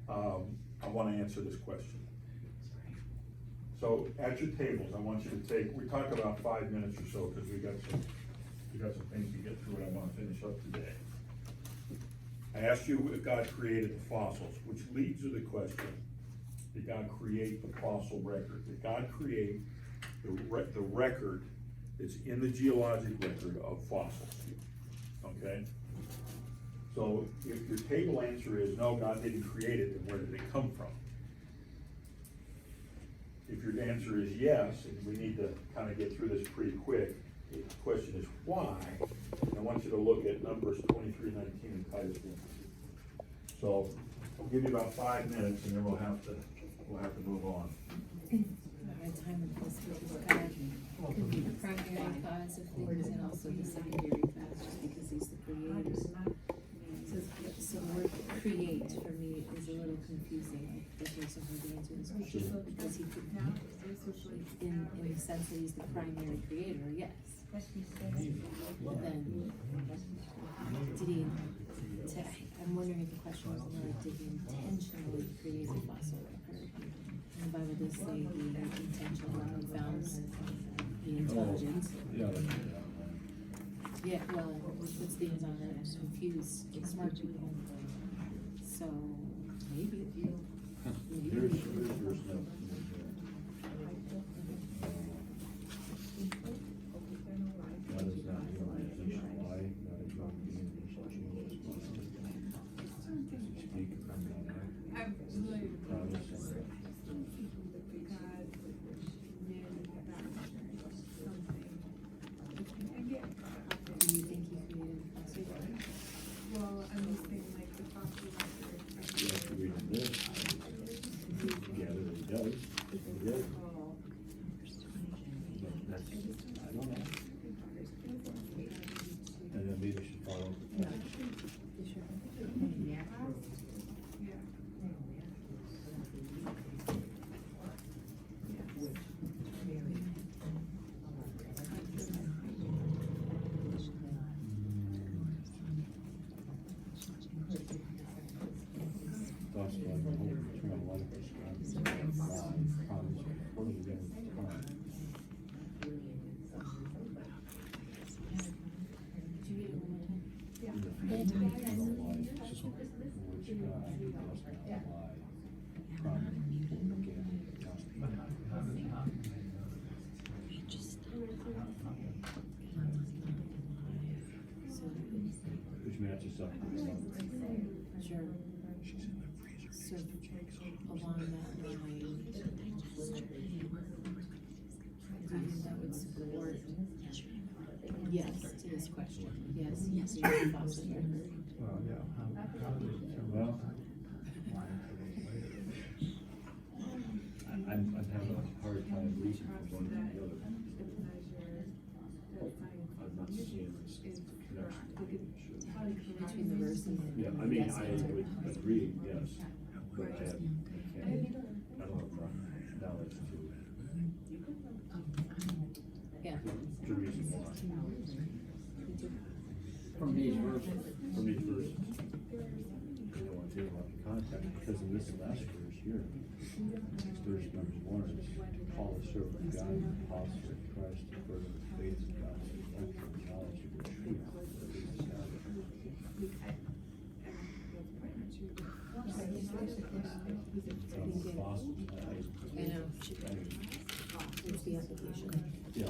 Speaker 1: I wanna answer this question. So at your tables, I want you to take, we talk about 5 minutes or so, cause we got some things to get through and I wanna finish up today. I asked you if God created the fossils, which leads to the question, did God create the fossil record? Did God create the record that's in the geologic record of fossils? Okay? So if your table answer is no, God didn't create it, then where did it come from? If your answer is yes, and we need to kind of get through this pretty quick, the question is why? And I want you to look at Numbers 23:19 and Titus 1. So I'll give you about 5 minutes and then we'll have to move on.
Speaker 3: Could be the primary cause of things and also the secondary cause, just because he's the creator. So the word create for me is a little confusing, like, okay, so how do you answer this question? Because he could, in the sense that he's the primary creator, yes. But then, did he, I'm wondering if the question was more, did he intentionally create a fossil record? And the Bible does say he intentionally found the intelligence. Yeah, well, it puts things on there to confuse smart people. So maybe if you.
Speaker 2: There's verse note. That is not the organization why, not a job being changes. Speak from the
Speaker 5: I'm really
Speaker 2: promise.
Speaker 5: God manufactured something. I get
Speaker 3: Do you think he created a fossil record?
Speaker 5: well, I'm just saying like the fossil record.
Speaker 2: You have to read this. Yeah, it does. It does. But that's, I don't know. And then maybe we should follow up with that.
Speaker 5: Yeah.
Speaker 2: Thoughts about the whole eternal life is God, promise, what is it in time?
Speaker 3: Did you read it one more time?
Speaker 2: The eternal life, which God does not lie, promise,
Speaker 3: So,
Speaker 2: which matches up with the
Speaker 3: sure. So, along that line, do you think that would support yes to this question? Yes, yes, create a fossil record.
Speaker 2: well, I'm having a hard time reaching from one to the other. I'm not seeing this connection.
Speaker 3: Between the verse and the.
Speaker 2: Yeah, I mean,
Speaker 3: yes
Speaker 2: I
Speaker 3: answer.
Speaker 2: would agree, yes, but I don't have knowledge
Speaker 3: Yeah.
Speaker 2: to reason why.
Speaker 3: Me too.
Speaker 8: From these verses.
Speaker 2: From each verse. I don't want to take about the context, because in this last verse here, verse number 1 is Paul, the servant of God, and apostle of Christ, to further the faith of God, and the knowledge of the truth that is God. Fossils,
Speaker 3: I know. What's the application?
Speaker 2: yeah.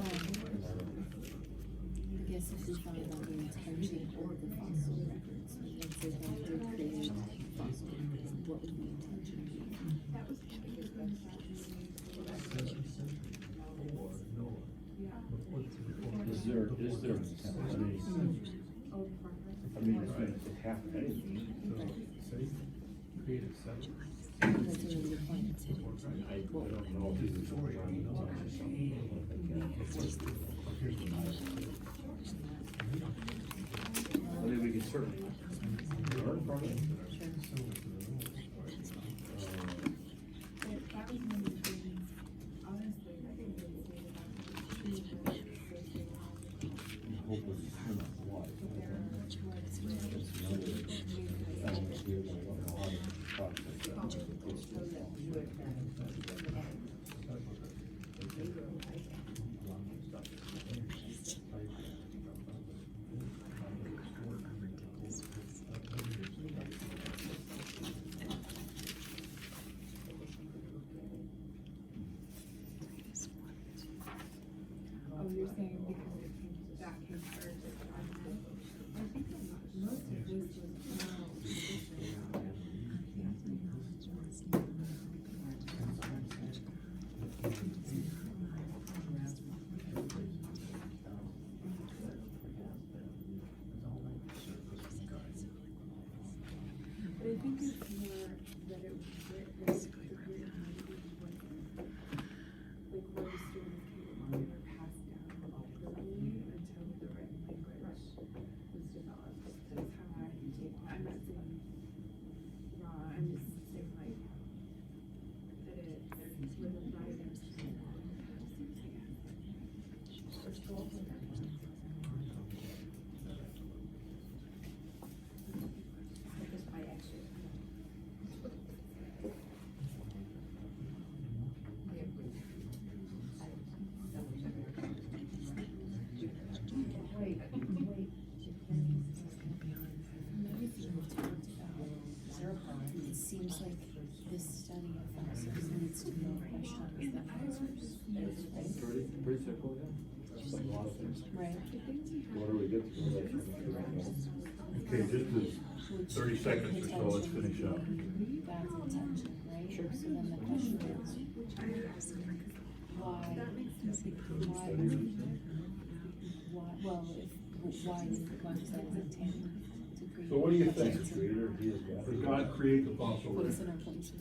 Speaker 3: I guess if we thought about the intention of the fossil records, let's say that we created fossil records, what would the intention be?
Speaker 2: Is there an intent? I mean, it's going to happen anyway.
Speaker 3: That's a really good point.
Speaker 2: I don't know if this is going I mean, we can certainly learn from it.
Speaker 5: That was one of the things, honestly, I think they say about
Speaker 2: Hope was eternal life. That's another element here that I don't know how to process that.
Speaker 5: Oh, you're saying because it came, that came first. I think most of this was oral tradition. But I think it's more that it was written, the written language wasn't, like where the stories came from, they were passed down orally until the written language was developed. That's how I take, I'm not saying wrong, I'm just saying like, that it, with the writers,
Speaker 2: Pretty simple, yeah. That's like a lot of things.
Speaker 3: Right.
Speaker 2: What do we get through that?
Speaker 1: Okay, just as 30 seconds or so, let's finish up.
Speaker 3: God's intention, right? Sure. So then the question is, why, well, why did God set his intent to create?
Speaker 1: So what do you think?
Speaker 2: Creator, he is God.
Speaker 1: Did God create the fossil
Speaker 3: Put us
Speaker 1: record?
Speaker 3: in our place.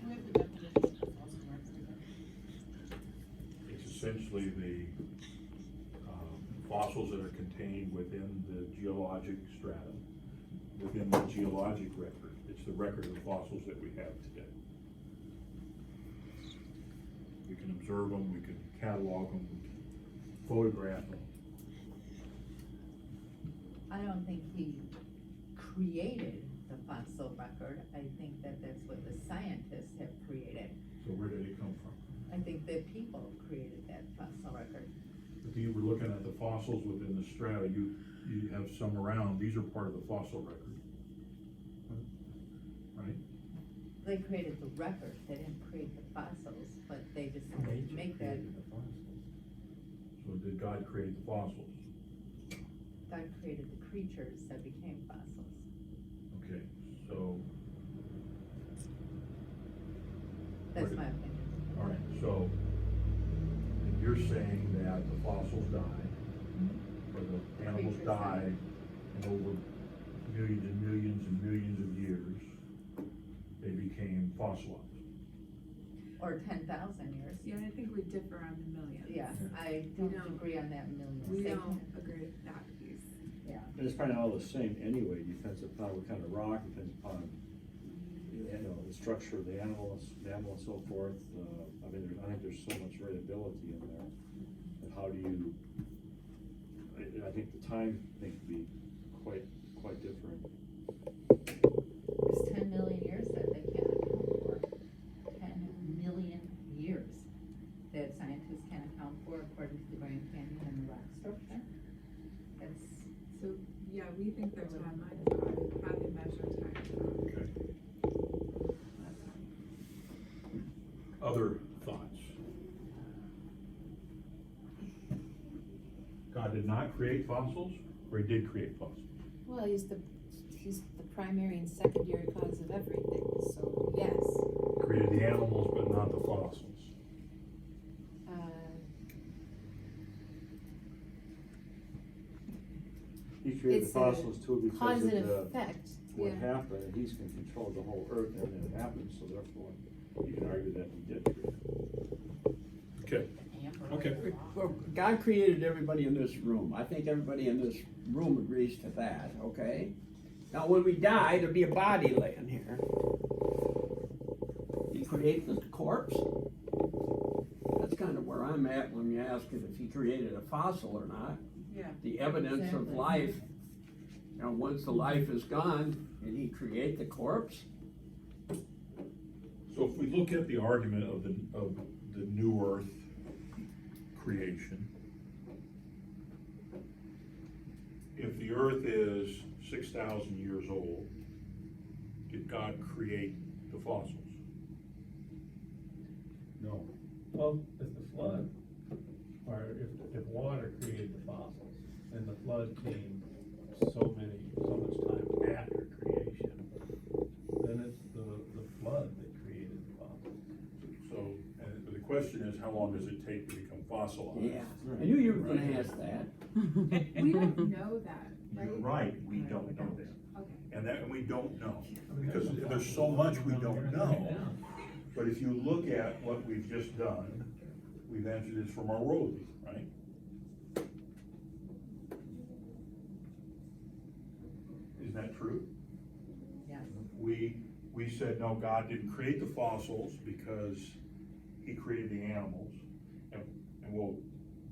Speaker 7: We have the definition of fossil record.
Speaker 1: It's essentially the fossils that are contained within the geologic stratum, within the geologic record. It's the record of the fossils that we have today. We can observe them, we can catalog them, we can photograph them.
Speaker 4: I don't think he created the fossil record. I think that that's what the scientists have created.
Speaker 1: So where did it come from?
Speaker 4: I think that people created that fossil record.
Speaker 1: If you were looking at the fossils within the strata, you have some around, these are part of the fossil record. Right?
Speaker 4: They created the record, they didn't create the fossils, but they decided to make that.
Speaker 1: So did God create the fossils?
Speaker 4: God created the creatures that became fossils.
Speaker 1: Okay, so,
Speaker 4: That's my opinion.
Speaker 1: all right, so you're saying that the fossils die, or the animals
Speaker 4: creatures
Speaker 1: die,
Speaker 4: die.
Speaker 1: and over millions and millions and millions of years, they became fossilized.
Speaker 4: Or 10,000 years.
Speaker 5: Yeah, I think we differ on the millions.
Speaker 4: Yeah, I
Speaker 5: We
Speaker 4: don't
Speaker 5: don't-
Speaker 4: agree on that million.
Speaker 5: We
Speaker 4: They-
Speaker 5: don't agree with that piece.
Speaker 4: Yeah.
Speaker 2: And it's probably not all the same anyway, depends upon what kind of rock, depends upon, the structure of the animal and so forth. I think there's so much variability in there. And how do you, I think the time thing could be quite different.
Speaker 4: It's 10 million years that they can't account for. 10 million years that scientists can't account for according to the Grand Canyon and the rock structure. That's,
Speaker 5: So, yeah, we think their timeline is odd, how they measure time.
Speaker 1: Okay. Other thoughts? God did not create fossils, or he did create fossils?
Speaker 3: Well, he's the primary and secondary cause of everything, so yes.
Speaker 1: Created the animals, but not the fossils.
Speaker 2: He created the
Speaker 3: It's a
Speaker 2: fossils too because
Speaker 3: Cause
Speaker 2: of
Speaker 3: and
Speaker 2: the,
Speaker 3: effect.
Speaker 2: what
Speaker 5: Yeah.
Speaker 2: happened, and he's can control the whole earth and everything that happened, so therefore, you can argue that he did create it.
Speaker 1: Okay.
Speaker 7: Amber
Speaker 1: Okay.
Speaker 7: or rock.
Speaker 8: Well, God created everybody in this room. I think everybody in this room agrees to that, okay? Now, when we die, there'll be a body laying here. He created the corpse. That's kind of where I'm at when you ask if he created a fossil or not.
Speaker 5: Yeah.
Speaker 8: The evidence of
Speaker 4: Exactly.
Speaker 8: life, once the life is gone, did he create the corpse?
Speaker 1: So if we look at the argument of the new earth creation, if the earth is 6,000 years old, did God create the fossils?
Speaker 2: No.
Speaker 9: Well, if the flood, or if water created the fossils, and the flood came so much time after creation, then it's the flood that created the fossils.
Speaker 1: So, and the question is, how long does it take to become fossilized?
Speaker 8: Yeah, I knew you were gonna ask that.
Speaker 5: We don't know that,
Speaker 1: You're
Speaker 5: right?
Speaker 1: right, we don't know that.
Speaker 5: Okay.
Speaker 1: And we don't know, because there's so much we don't know. But if you look at what we've just done, we've answered this from our worldview, right? Isn't that true?
Speaker 4: yes.
Speaker 1: We said, no, God didn't create the fossils because he created the animals. And we'll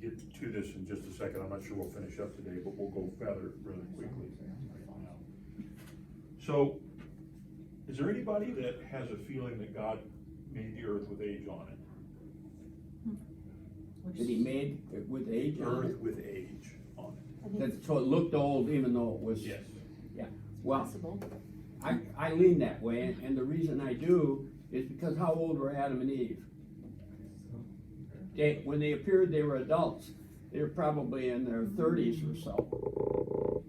Speaker 1: get to this in just a second. I'm not sure we'll finish up today, but we'll go further really quickly. So, is there anybody that has a feeling that God made the earth with age on it?
Speaker 8: That he made it with age on
Speaker 1: Earth
Speaker 8: it?
Speaker 1: with age on it?
Speaker 8: That, so it looked old even though it was.
Speaker 1: Yes.
Speaker 8: Yeah, well,
Speaker 3: Possible.
Speaker 8: I lean that way, and the reason I do is because how old were Adam and Eve? when they appeared, they were adults. They were probably in their 30s or so.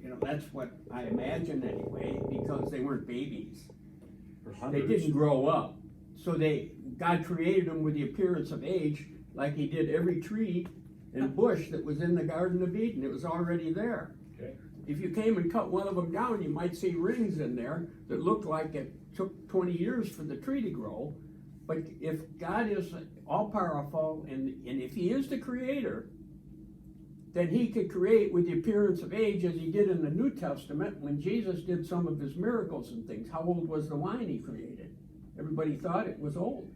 Speaker 8: You know, that's what I imagine anyway, because they weren't babies.
Speaker 1: For
Speaker 8: They
Speaker 1: hundreds.
Speaker 8: didn't grow up. So God created them with the appearance of age, like he did every tree and bush that was in the Garden of Eden. It was already there.
Speaker 1: Okay.
Speaker 8: If you came and cut one of them down, you might see rings in there that looked like it took 20 years for the tree to grow. But if God is all powerful and if he is the creator, then he could create with the appearance of age as he did in the New Testament when Jesus did some of his miracles and things. How old was the wine he created? Everybody thought it was old.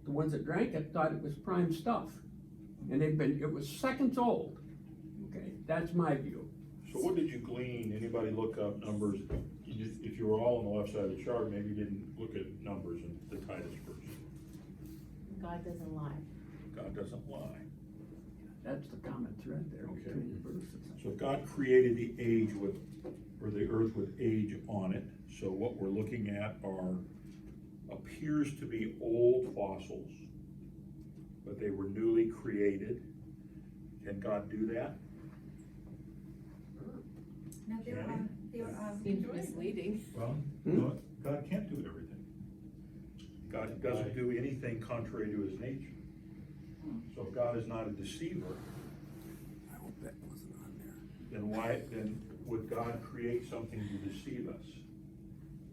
Speaker 8: The ones that drank it thought it was prime stuff. And it was seconds old. Okay, that's my view.
Speaker 1: So what did you glean? Anybody look up numbers? If you were all on the left side of the chart, maybe you didn't look at numbers in the Titus verse.
Speaker 4: God doesn't lie.
Speaker 1: God doesn't lie.
Speaker 8: That's the common thread there
Speaker 1: Okay.
Speaker 8: between the verses.
Speaker 1: So God created the age or the earth with age on it. So what we're looking at appears to be old fossils, but they were newly created. Can God do that?
Speaker 5: Now
Speaker 3: Seems misleading.
Speaker 1: Well, no, God can't do everything. God doesn't do anything contrary to his nature. So if God is not a deceiver,
Speaker 8: I hope that wasn't on there.
Speaker 1: then would God create something to deceive us?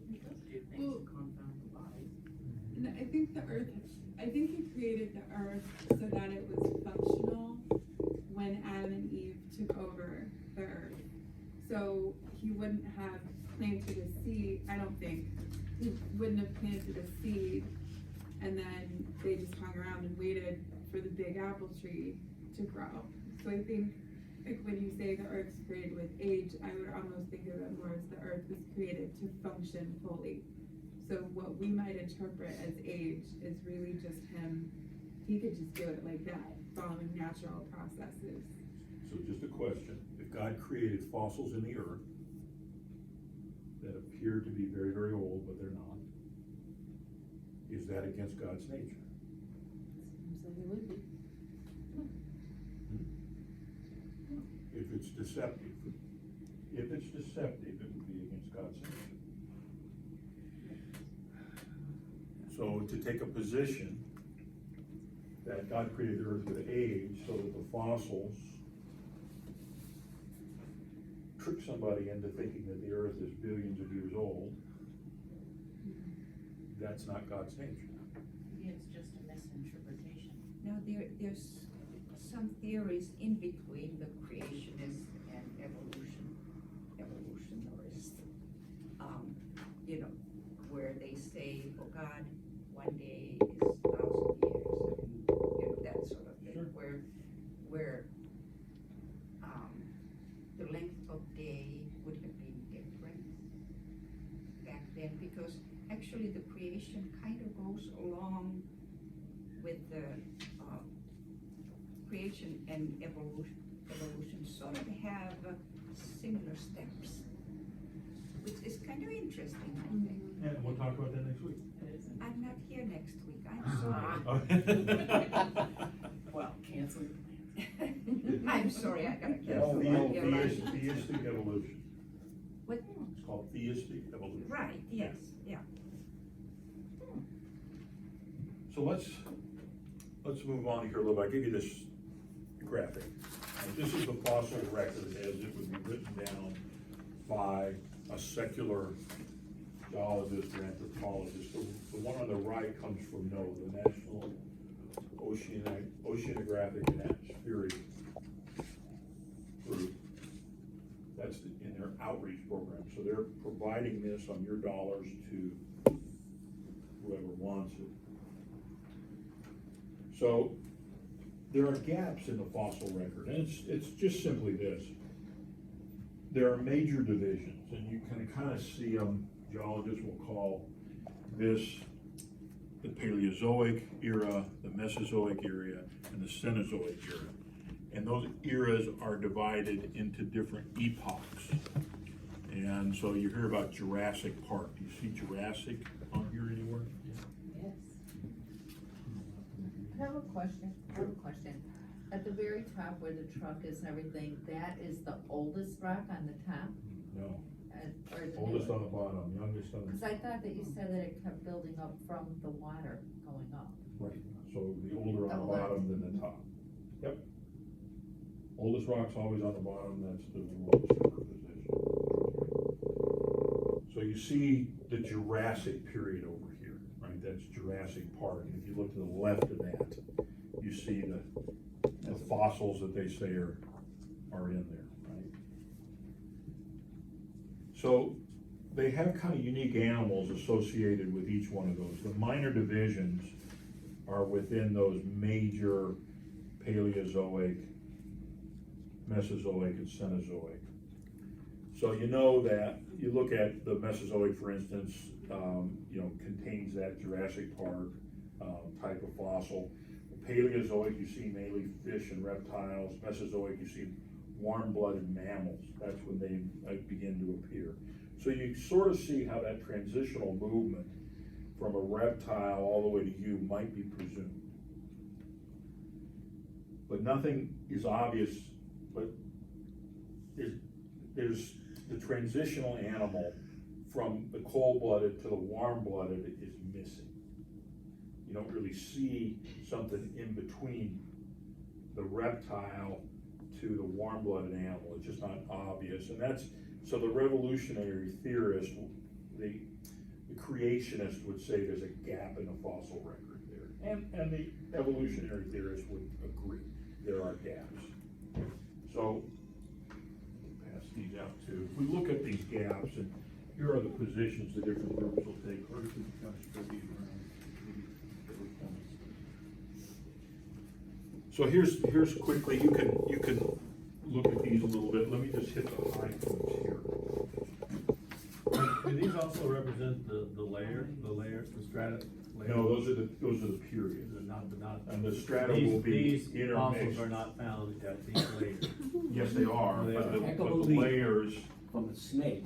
Speaker 7: He does do things
Speaker 5: Well-
Speaker 7: to confound the wise.
Speaker 5: And I think he created the earth so that it was functional when Adam and Eve took over the earth. So he wouldn't have planted a seed, I don't think, he wouldn't have planted a seed and then they just hung around and waited for the big apple tree to grow. So I think, like when you say the earth's created with age, I would almost think of it more as the earth was created to function fully. So what we might interpret as age is really just him, he could just do it like that, following natural processes.
Speaker 1: So just a question, if God created fossils in the earth that appear to be very, very old, but they're not, is that against God's nature?
Speaker 3: Seems like it would be.
Speaker 1: If it's deceptive, it would be against God's nature. So to take a position that God created the earth with age so that the fossils trick somebody into thinking that the earth is billions of years old, that's not God's nature.
Speaker 7: Maybe it's just a misinterpretation.
Speaker 10: Now, there's some theories in between the creationist and evolutionist, you know, where they say, oh God, one day is 1,000 years, and, you know, that sort of thing,
Speaker 1: Sure.
Speaker 10: where the length of day would have been different back then, because actually the creation kind of goes along with the creation and evolution sort of have similar steps, which is kind of interesting, I think.
Speaker 1: And we'll talk about that next week.
Speaker 10: I'm not here next week, I'm sorry.
Speaker 7: Well, cancel your plans.
Speaker 10: I'm sorry, I gotta
Speaker 1: It's
Speaker 10: cancel
Speaker 1: called
Speaker 10: my airline.
Speaker 1: theistic evolution.
Speaker 10: What?
Speaker 1: It's called theistic evolution.
Speaker 10: Right, yes, yeah.
Speaker 1: So let's move on here a little bit. I give you this graphic. And this is the fossil record as it would be written down by a secular geologist or anthropologist. The one on the right comes from NOAA, the National Oceanographic and Atmospheric Group. That's in their outreach program. So they're providing this on your dollars to whoever wants it. So there are gaps in the fossil record, and it's just simply this. There are major divisions, and you can kind of see them. Geologists will call this the Paleozoic era, the Mesozoic era, and the Cenozoic era. And those eras are divided into different epochs. And so you hear about Jurassic Park. Do you see Jurassic on here anywhere?
Speaker 3: Yes.
Speaker 4: I have a question. At the very top where the truck is and everything, that is the oldest rock on the top?
Speaker 1: No,
Speaker 4: Or the
Speaker 1: oldest
Speaker 4: new-
Speaker 1: on the bottom, youngest on
Speaker 4: Cause
Speaker 1: the,
Speaker 4: I thought that you said that it kept building up from the water going up.
Speaker 1: right, so the older on the
Speaker 4: Older.
Speaker 1: bottom than the top. Yep. Oldest rock's always on the bottom, that's the lowest position. So you see the Jurassic period over here, right, that's Jurassic Park, and if you look to the left of that, you see the fossils that they say are in there, right? So they have kind of unique animals associated with each one of those. The minor divisions are within those major Paleozoic, Mesozoic, and Cenozoic. So you know that, you look at the Mesozoic, for instance, contains that Jurassic Park type of fossil. Paleozoic, you see mainly fish and reptiles. Mesozoic, you see warm-blooded mammals. That's when they begin to appear. So you sort of see how that transitional movement from a reptile all the way to you might be presumed. But nothing is obvious, but there's the transitional animal from the cold-blooded to the warm-blooded is missing. You don't really see something in between the reptile to the warm-blooded animal. It's just not obvious. And that's, so the revolutionary theorist, the creationist would say there's a gap in the fossil record there. And the evolutionary theorist would agree, there are gaps. So, pass these out too. If we look at these gaps, and here are the positions the different groups will take. First, we kind of spread these around. So here's quickly, you can look at these a little bit. Let me just hit the high points here.
Speaker 9: Do these also represent the layers, the strata layers?
Speaker 1: No, those are the periods.
Speaker 9: They're not.
Speaker 1: And the strata will be
Speaker 9: These fossils
Speaker 1: intermixed.
Speaker 9: are not found at these layers.
Speaker 1: Yes, they are,
Speaker 9: They
Speaker 1: but
Speaker 9: are.
Speaker 1: the,
Speaker 8: Heck
Speaker 1: but
Speaker 8: of a
Speaker 1: the
Speaker 8: leap.
Speaker 1: layers,
Speaker 8: From a snake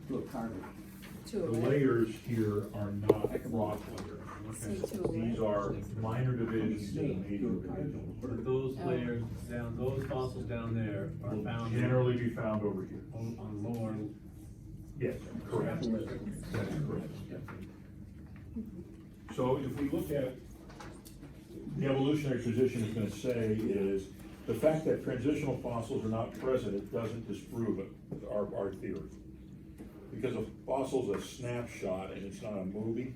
Speaker 8: to a carnivore.
Speaker 3: To
Speaker 1: the
Speaker 3: a what?
Speaker 1: layers here are not
Speaker 8: Heck of a
Speaker 1: rock
Speaker 8: leap.
Speaker 1: layers.
Speaker 3: Say to a
Speaker 1: These
Speaker 3: what?
Speaker 1: are minor divisions and major divisions.
Speaker 9: But those
Speaker 3: Oh.
Speaker 9: layers down, those fossils down there are
Speaker 1: Will
Speaker 9: found
Speaker 1: generally be found over here.
Speaker 9: on lower.
Speaker 1: Yes, correct. That's correct. So if we look at, the evolutionary position is gonna say is, the fact that transitional fossils are not present, it doesn't disprove it, our theory. Because a fossil's a snapshot and it's not a movie.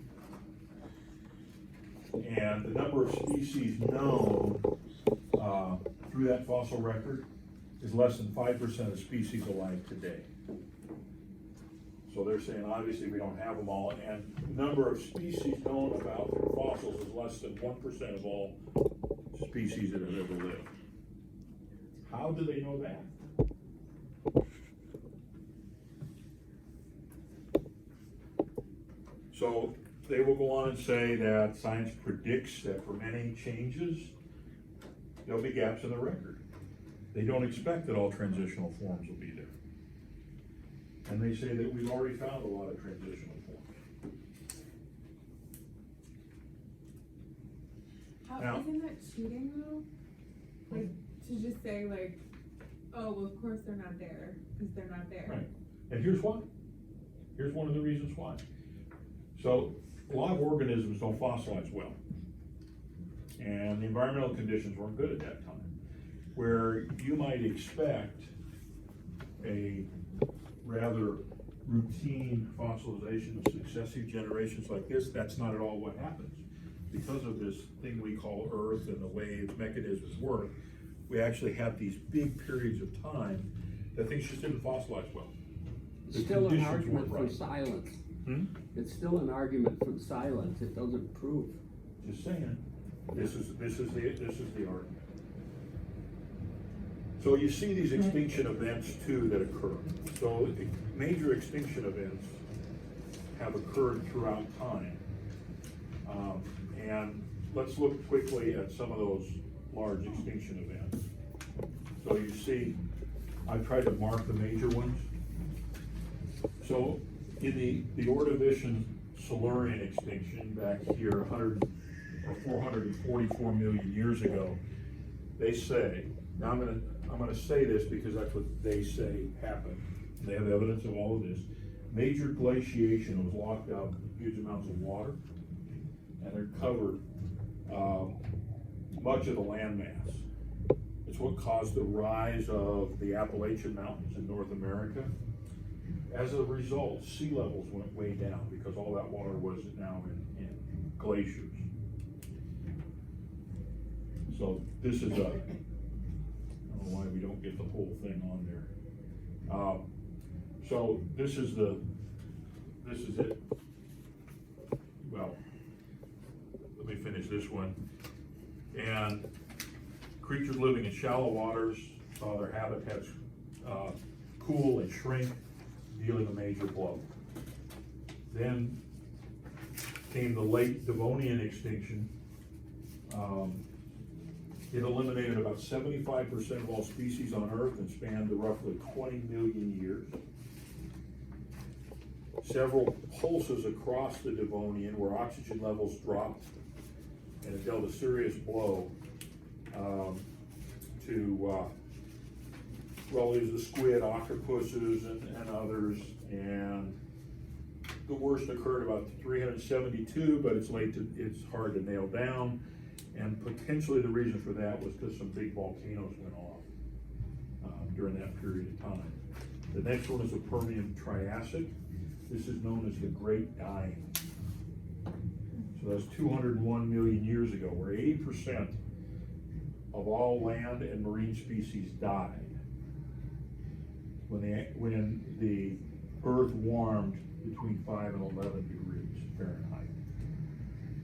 Speaker 1: And the number of species known, through that fossil record is less than 5% of species alive today. So they're saying, obviously, we don't have them all, and the number of species known about through fossils is less than 1% of all species that have ever lived. How do they know that? So they will go on and say that science predicts that for many changes, there'll be gaps in the record. They don't expect that all transitional forms will be there. And they say that we've already found a lot of transitional forms. Now-
Speaker 5: Isn't that cheating though? Like, to just say like, oh, well, of course they're not there, because they're not there.
Speaker 1: Right, and here's why. Here's one of the reasons why. So, a lot of organisms don't fossilize well. And the environmental conditions weren't good at that time. Where you might expect a rather routine fossilization of successive generations like this, that's not at all what happens. Because of this thing we call Earth and the way its mechanisms work, we actually have these big periods of time that things just didn't fossilize well.
Speaker 8: It's
Speaker 1: The
Speaker 8: still an
Speaker 1: conditions
Speaker 8: argument
Speaker 1: weren't
Speaker 8: from
Speaker 1: right.
Speaker 8: silence.
Speaker 1: Hmm?
Speaker 8: It's still an argument from silence. It doesn't prove.
Speaker 1: Just saying, this is the argument. So you see these extinction events too that occur. So major extinction events have occurred throughout time. And let's look quickly at some of those large extinction events. So you see, I've tried to mark the major ones. So in the Ordovician Silurian extinction back here or 444 million years ago. They say, now I'm gonna say this because that's what they say happened. They have evidence of all of this. Major glaciation was locked out huge amounts of water, and it covered much of the landmass. It's what caused the rise of the Appalachian Mountains in North America. As a result, sea levels went way down because all that water was now in glaciers. So this is I don't know why we don't get the whole thing on there. So this is it. Well, let me finish this one. And creatures living in shallow waters saw their habitats cool and shrink, dealing a major blow. Then came the late Devonian extinction. It eliminated about 75% of all species on Earth and spanned roughly 20 million years. Several pulses across the Devonian where oxygen levels dropped, and it dealt a serious blow to there's the squid, octopuses, and others, and the worst occurred about 372, but it's hard to nail down, and potentially the reason for that was because some big volcanoes went off during that period of time. The next one is the Permian Triassic. This is known as the Great Dying. So that's 201 million years ago, where 80% of all land and marine species died when the Earth warmed between 5 and 11 degrees Fahrenheit.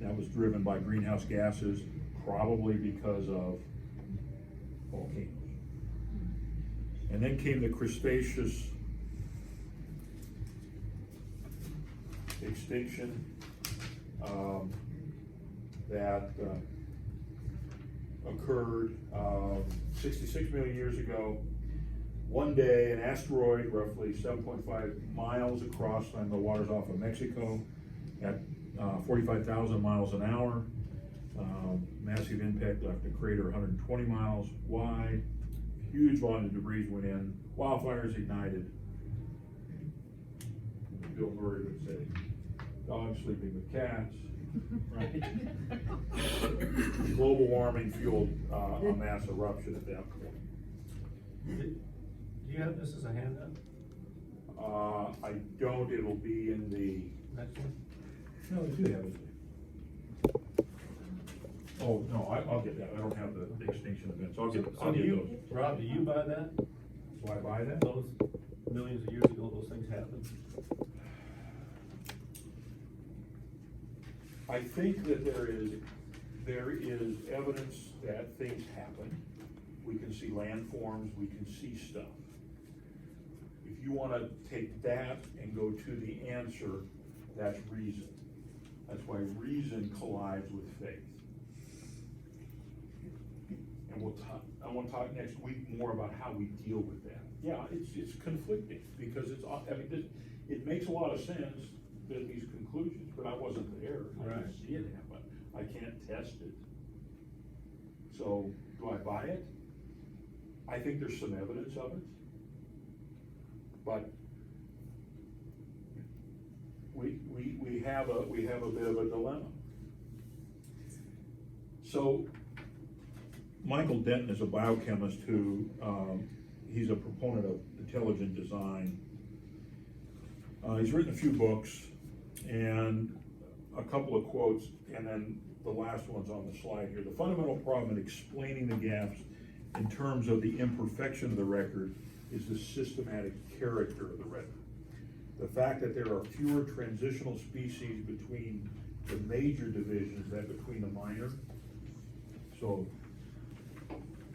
Speaker 1: That was driven by greenhouse gases, probably because of volcanoes. And then came the Cretaceous extinction that occurred 66 million years ago. One day, an asteroid roughly 7.5 miles across on the waters off of Mexico at 45,000 miles an hour. Massive impact left a crater 120 miles wide. Huge volume of debris went in. Wildfires ignited. Bill Murray would say, dogs sleeping with cats, right? Global warming fueled a mass eruption at that point.
Speaker 9: Do you have this as a handout?
Speaker 1: I don't, it'll be in the,
Speaker 9: Next one?
Speaker 1: no, I do have it. Oh, no, I'll get that, I don't have the extinction events, I'll get
Speaker 9: So do
Speaker 1: those.
Speaker 9: you, Rob, do you buy that?
Speaker 1: Do I buy that?
Speaker 9: Those millions of years ago, those things happened?
Speaker 1: I think that there is evidence that things happen. We can see landforms, we can see stuff. If you wanna take that and go to the answer, that's reason. That's why reason collides with faith. And I wanna talk next week more about how we deal with that. Yeah, it's conflicting, because it makes a lot of sense, these conclusions, but I wasn't there. I
Speaker 9: Right.
Speaker 1: didn't see it happen. I can't test it. So, do I buy it? I think there's some evidence of it. But we have a bit of a dilemma. So, Michael Denton is a biochemist who, he's a proponent of intelligent design. He's written a few books and a couple of quotes, and then the last one's on the slide here. The fundamental problem in explaining the gaps in terms of the imperfection of the record is the systematic character of the record. The fact that there are fewer transitional species between the major divisions than between the minor. So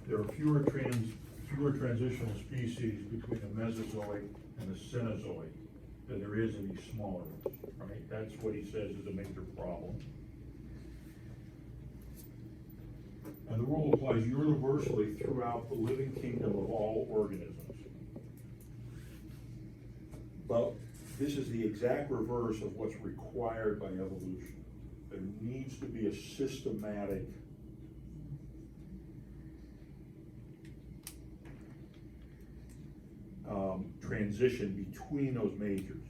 Speaker 1: there are fewer transitional species between the Mesozoic and the Cenozoic than there is in these smaller ones, right? That's what he says is a major problem. And the rule applies universally throughout the living kingdom of all organisms. But this is the exact reverse of what's required by evolution. there needs to be a systematic transition between those majors.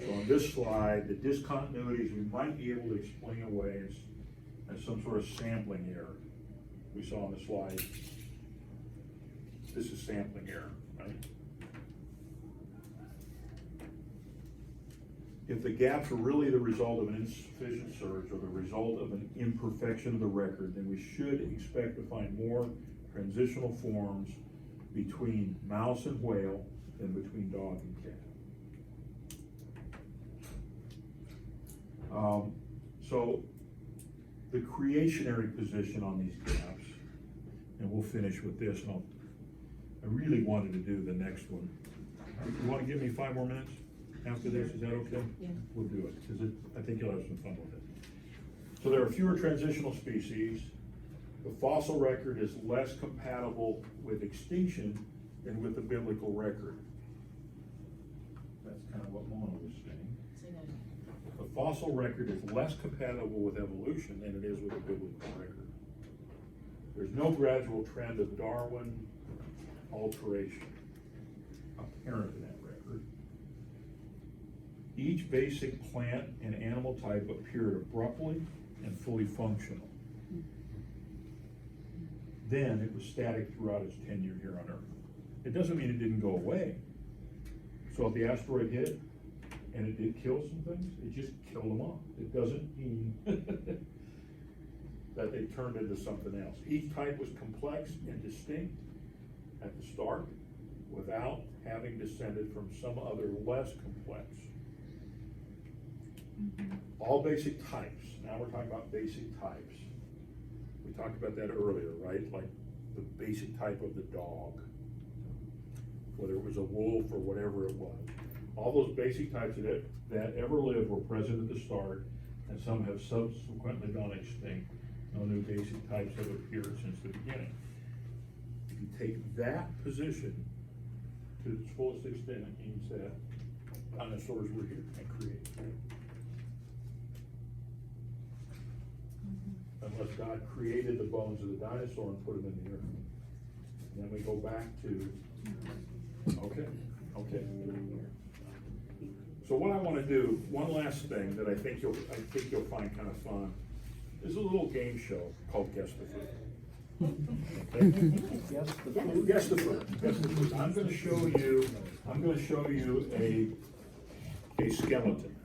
Speaker 1: So on this slide, the discontinuities we might be able to explain away as some sort of sampling error. We saw on the slide, this is sampling error, right? If the gaps are really the result of an insufficient search or the result of an imperfection of the record, then we should expect to find more transitional forms between mouse and whale than between dog and cat. So the creationary position on these gaps, and we'll finish with this, and I really wanted to do the next one. You wanna give me 5 more minutes after this, is that okay?
Speaker 3: Yeah.
Speaker 1: We'll do it, because I think you'll have some fun with it. So there are fewer transitional species. The fossil record is less compatible with extinction than with the biblical record. That's kind of what Mona was saying.
Speaker 3: Say that.
Speaker 1: The fossil record is less compatible with evolution than it is with the biblical record. There's no gradual trend of Darwin alteration apparent in that record. Each basic plant and animal type appeared abruptly and fully functional. Then it was static throughout its tenure here on Earth. It doesn't mean it didn't go away. So if the asteroid hit and it did kill some things, it just killed them off. It doesn't mean that they turned into something else. Each type was complex and distinct at the start without having descended from some other less complex. All basic types, now we're talking about basic types. We talked about that earlier, right? Like the basic type of the dog, whether it was a wolf or whatever it was. All those basic types that ever lived were present at the start, and some have subsequently gone extinct. No new basic types have appeared since the beginning. If you take that position to its fullest extent, it means that dinosaurs were here and created. Unless God created the bones of the dinosaur and put them in the earth. And then we go back to, okay. So what I wanna do, one last thing that I think you'll find kind of fun, is a little game show called Guess the Food. Okay?
Speaker 8: Guess the food.
Speaker 1: Guess the food. Guess the food. I'm gonna show you a skeleton.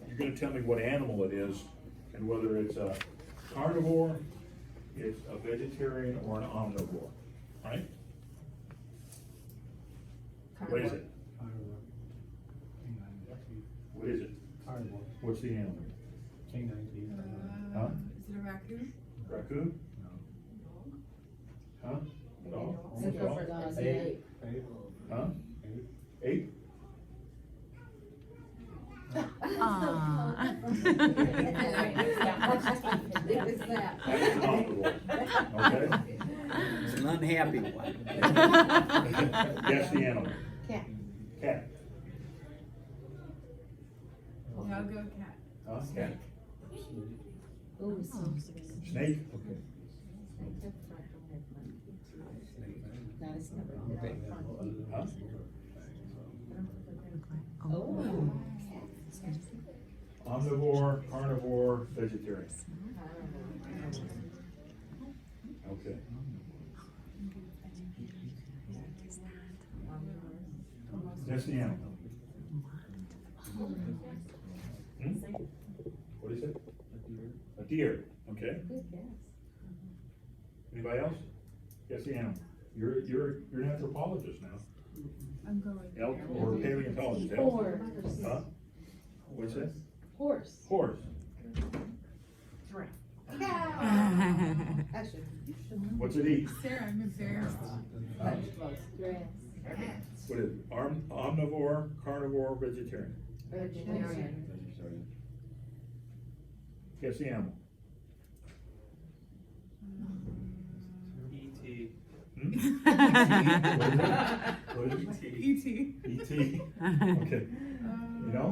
Speaker 1: You're gonna tell me what animal it is and whether it's a carnivore, it's a vegetarian, or an omnivore, right? What is it? What is it?
Speaker 9: Carnivore.
Speaker 1: What's the animal?
Speaker 9: K19.
Speaker 1: Huh?
Speaker 5: Is it a raccoon?
Speaker 1: Raccoon? Huh? Dog?
Speaker 3: Except for dogs, yeah.
Speaker 1: Huh? Ape? That's an omnivore, okay?
Speaker 8: It's an unhappy one.
Speaker 1: Guess the animal.
Speaker 3: Cat.
Speaker 1: Cat.
Speaker 5: Yeah, I'll go cat.
Speaker 1: Huh? Cat.
Speaker 3: Oh,
Speaker 1: Snake? Okay.
Speaker 3: Not a snake.
Speaker 1: Huh?
Speaker 3: Oh.
Speaker 1: Omnivore, carnivore, vegetarian. Okay. That's the animal. What is it? A deer, okay.
Speaker 3: Good guess.
Speaker 1: Anybody else? Guess the animal. You're an anthropologist now.
Speaker 5: I'm going.
Speaker 1: Elk or paleontologist? Elk?
Speaker 3: Horse.
Speaker 1: Huh? What's that?
Speaker 3: Horse.
Speaker 1: Horse. What's it eat?
Speaker 5: Sarah, I'm embarrassed.
Speaker 1: Huh?
Speaker 3: Grass.
Speaker 1: What is it? Omnivore, carnivore, vegetarian?
Speaker 3: Vegetarian.
Speaker 1: Guess the animal.
Speaker 9: E.T.
Speaker 1: Hmm? What is it?
Speaker 5: E.T.
Speaker 1: E.T. Okay. You know?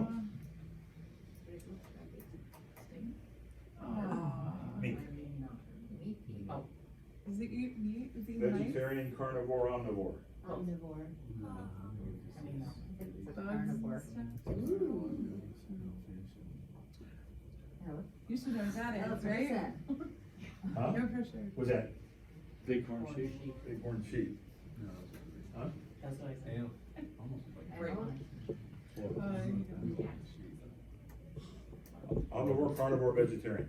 Speaker 5: eat meat? Does he eat mice?
Speaker 1: Vegetarian, carnivore, omnivore.
Speaker 3: Omnivore.
Speaker 4: It's a
Speaker 5: Bugs
Speaker 4: carnivore.
Speaker 5: and stuff?
Speaker 4: Hello?
Speaker 5: You should know what that
Speaker 4: Hello,
Speaker 5: is, right?
Speaker 1: Huh?
Speaker 5: No pressure.
Speaker 1: What's that?
Speaker 2: Bighorn sheep?
Speaker 1: Bighorn sheep.
Speaker 2: No.
Speaker 1: Huh?
Speaker 7: That's what I said.
Speaker 2: Almost like.
Speaker 4: Animal?
Speaker 1: Omnivore, carnivore, vegetarian.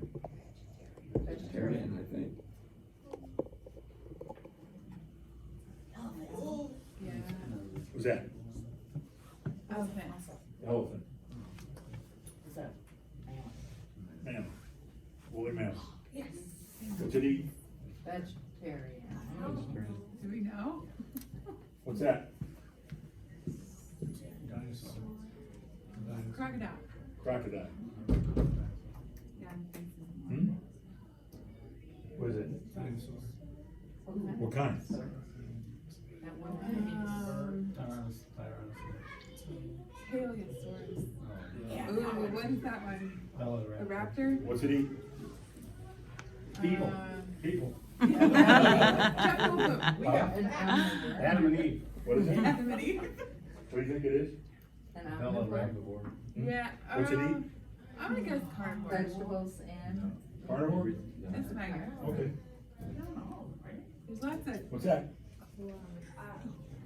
Speaker 8: Vegetarian, I think.
Speaker 5: Yeah.
Speaker 1: What's that?
Speaker 5: Elephant.
Speaker 1: Elephant.
Speaker 7: What's that?
Speaker 1: Mammal. Woolly mammal. Yes. What's it eat?
Speaker 4: Vegetarian.
Speaker 5: Do we know?
Speaker 1: What's that?
Speaker 9: Dinosaur.
Speaker 5: Crocodile.
Speaker 1: Crocodile.
Speaker 5: Yeah.
Speaker 1: Hmm? What is it?
Speaker 9: Dinosaur.
Speaker 1: What kind?
Speaker 4: That one big bird.
Speaker 9: Tyrannosaurus.
Speaker 5: Paleosaurus.
Speaker 9: Yeah.
Speaker 5: Ooh, what is that one? A
Speaker 9: Velociraptor.
Speaker 5: raptor?
Speaker 1: What's it eat? People.
Speaker 5: Uh,
Speaker 1: People.
Speaker 5: We got
Speaker 4: An omnivore.
Speaker 9: Adam and Eve.
Speaker 1: What is it? What
Speaker 5: Adam and Eve.
Speaker 1: do you think it is?
Speaker 4: An omnivore.
Speaker 9: Velociraptor.
Speaker 5: Yeah.
Speaker 1: What's it eat?
Speaker 5: I'm gonna guess carnivore.
Speaker 4: Vegetables and.
Speaker 1: Carnivore?
Speaker 5: That's my guess.
Speaker 1: Okay.
Speaker 5: There's lots of.
Speaker 1: What's that?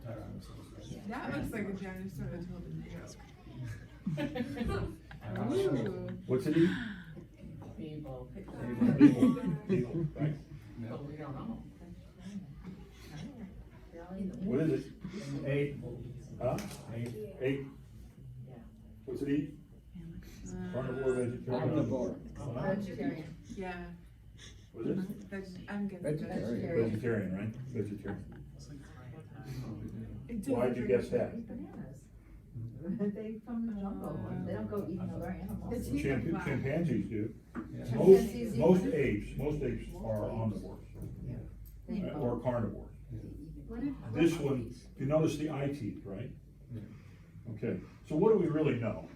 Speaker 9: Tyrannosaurus.
Speaker 5: That looks like a dinosaur that told a joke.
Speaker 9: Tyrannosaurus.
Speaker 5: Ooh.
Speaker 1: What's it eat?
Speaker 7: People.
Speaker 1: People. People, right?
Speaker 7: But we don't know.
Speaker 1: What is it?
Speaker 9: Eight.
Speaker 1: Huh?
Speaker 9: Eight.
Speaker 1: 8. What's it eat? Carnivore, vegetarian?
Speaker 8: Omnivore.
Speaker 4: Vegetarian.
Speaker 5: Yeah.
Speaker 1: What is it?
Speaker 5: I'm guessing.
Speaker 8: Vegetarian.
Speaker 1: Vegetarian, right? Vegetarian.
Speaker 5: It didn't
Speaker 1: Why'd you
Speaker 5: bring-
Speaker 1: guess that?
Speaker 4: Bananas. They from the jungle. They don't go eating other animals.
Speaker 5: It's human fat.
Speaker 1: Chimpanzees do.
Speaker 9: Yeah.
Speaker 4: Chimpanzees
Speaker 1: Most
Speaker 4: eat-
Speaker 1: most apes are omnivores
Speaker 4: They eat
Speaker 1: or
Speaker 4: both.
Speaker 1: carnivores.
Speaker 5: What did?
Speaker 1: This one, you notice the eye teeth, right?
Speaker 9: Yeah.
Speaker 1: Okay, so what do we really know?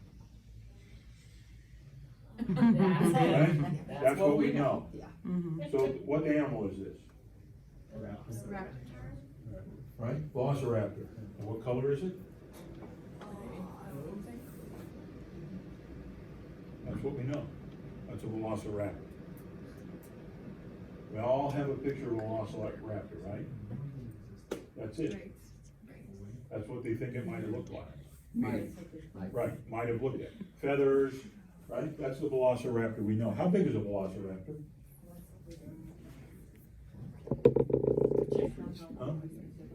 Speaker 7: That's
Speaker 1: Right?
Speaker 7: it.
Speaker 1: That's what we know.
Speaker 6: Mhm.
Speaker 1: So what animal is this?
Speaker 9: Raptor.
Speaker 5: Raptor.
Speaker 1: Right? Velociraptor. And what color is it? That's what we know. That's a velociraptor. We all have a picture of a velociraptor, right? That's it.
Speaker 5: Right.
Speaker 1: That's what they think it might have looked like.
Speaker 8: Might.
Speaker 1: Right, might have looked at. Feathers, right? That's the velociraptor we know. How big is a velociraptor? Huh?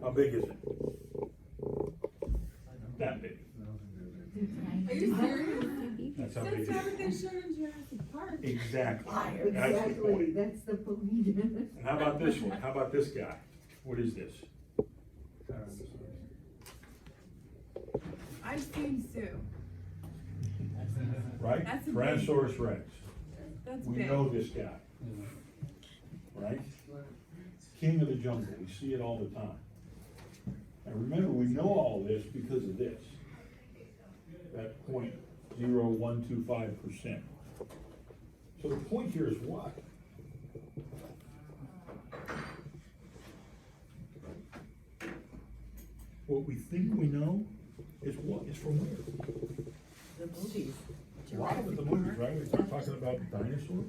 Speaker 1: How big is it? That big.
Speaker 5: Are you serious?
Speaker 1: That's how big
Speaker 5: That's
Speaker 1: it
Speaker 5: not
Speaker 1: is.
Speaker 5: what they showed in Jurassic Park.
Speaker 1: Exactly. That's the point.
Speaker 4: That's the point.
Speaker 1: And how about this one? How about this guy? What is this?
Speaker 9: Tyrannosaurus.
Speaker 5: I've seen Sue.
Speaker 1: Right?
Speaker 5: That's a big-
Speaker 1: Tyrannosaurus Rex.
Speaker 5: That's
Speaker 1: We
Speaker 5: big.
Speaker 1: know this guy, right? King of the jungle. We see it all the time. And remember, we know all this because of this. That 0.0125%. So the point here is what? What we think we know is what? It's from where?
Speaker 7: The movies.
Speaker 1: A lot of the movies, right? We're talking about dinosaurs.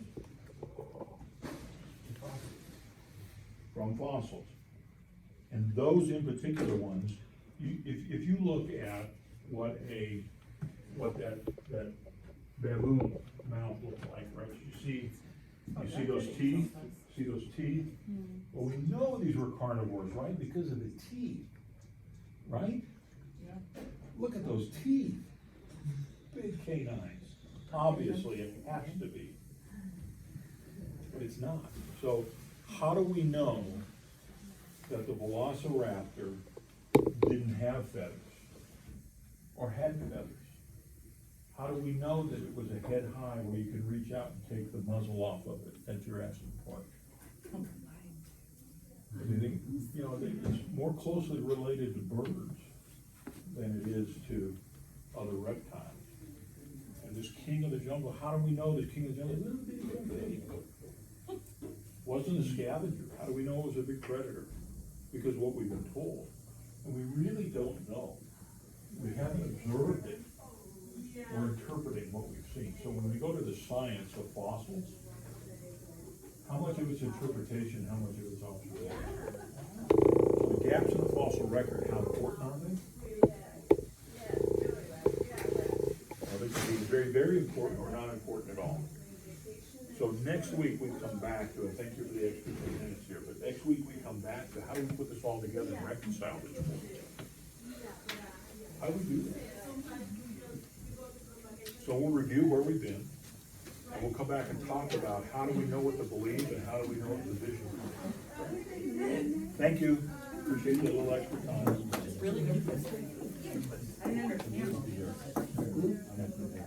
Speaker 1: From fossils. And those in particular ones, if you look at what that baboon mouth looks like, right? You see those teeth? See those teeth? Well, we know these were carnivores, right? Because of the teeth, right? Look at those teeth. Big canines. Obviously, it has to be. But it's not. So how do we know that the velociraptor didn't have feathers? Or had feathers? How do we know that it was a head high where you could reach out and take the muzzle off of it at Jurassic Park? I think, you know, it's more closely related to birds than it is to other reptiles. And this king of the jungle, how do we know this king of the jungle? Was wasn't a scavenger. How do we know it was a big predator? Because of what we've been told. And we really don't know. We haven't observed it. We're interpreting what we've seen. So when we go to the science of fossils, how much of it's interpretation, how much of it's observation? So the gaps in the fossil record, how important are they? Well, they can be very, very important or not important at all. So next week we come back to it. Thank you for the extra 10 minutes here, but next week we come back to how do we put this all together and reconcile this? How do we do that? So we'll review where we've been, and we'll come back and talk about how do we know what to believe and how do we know what the vision is. Thank you. Appreciate you a little extra time.
Speaker 7: Really good.
Speaker 2: I have to make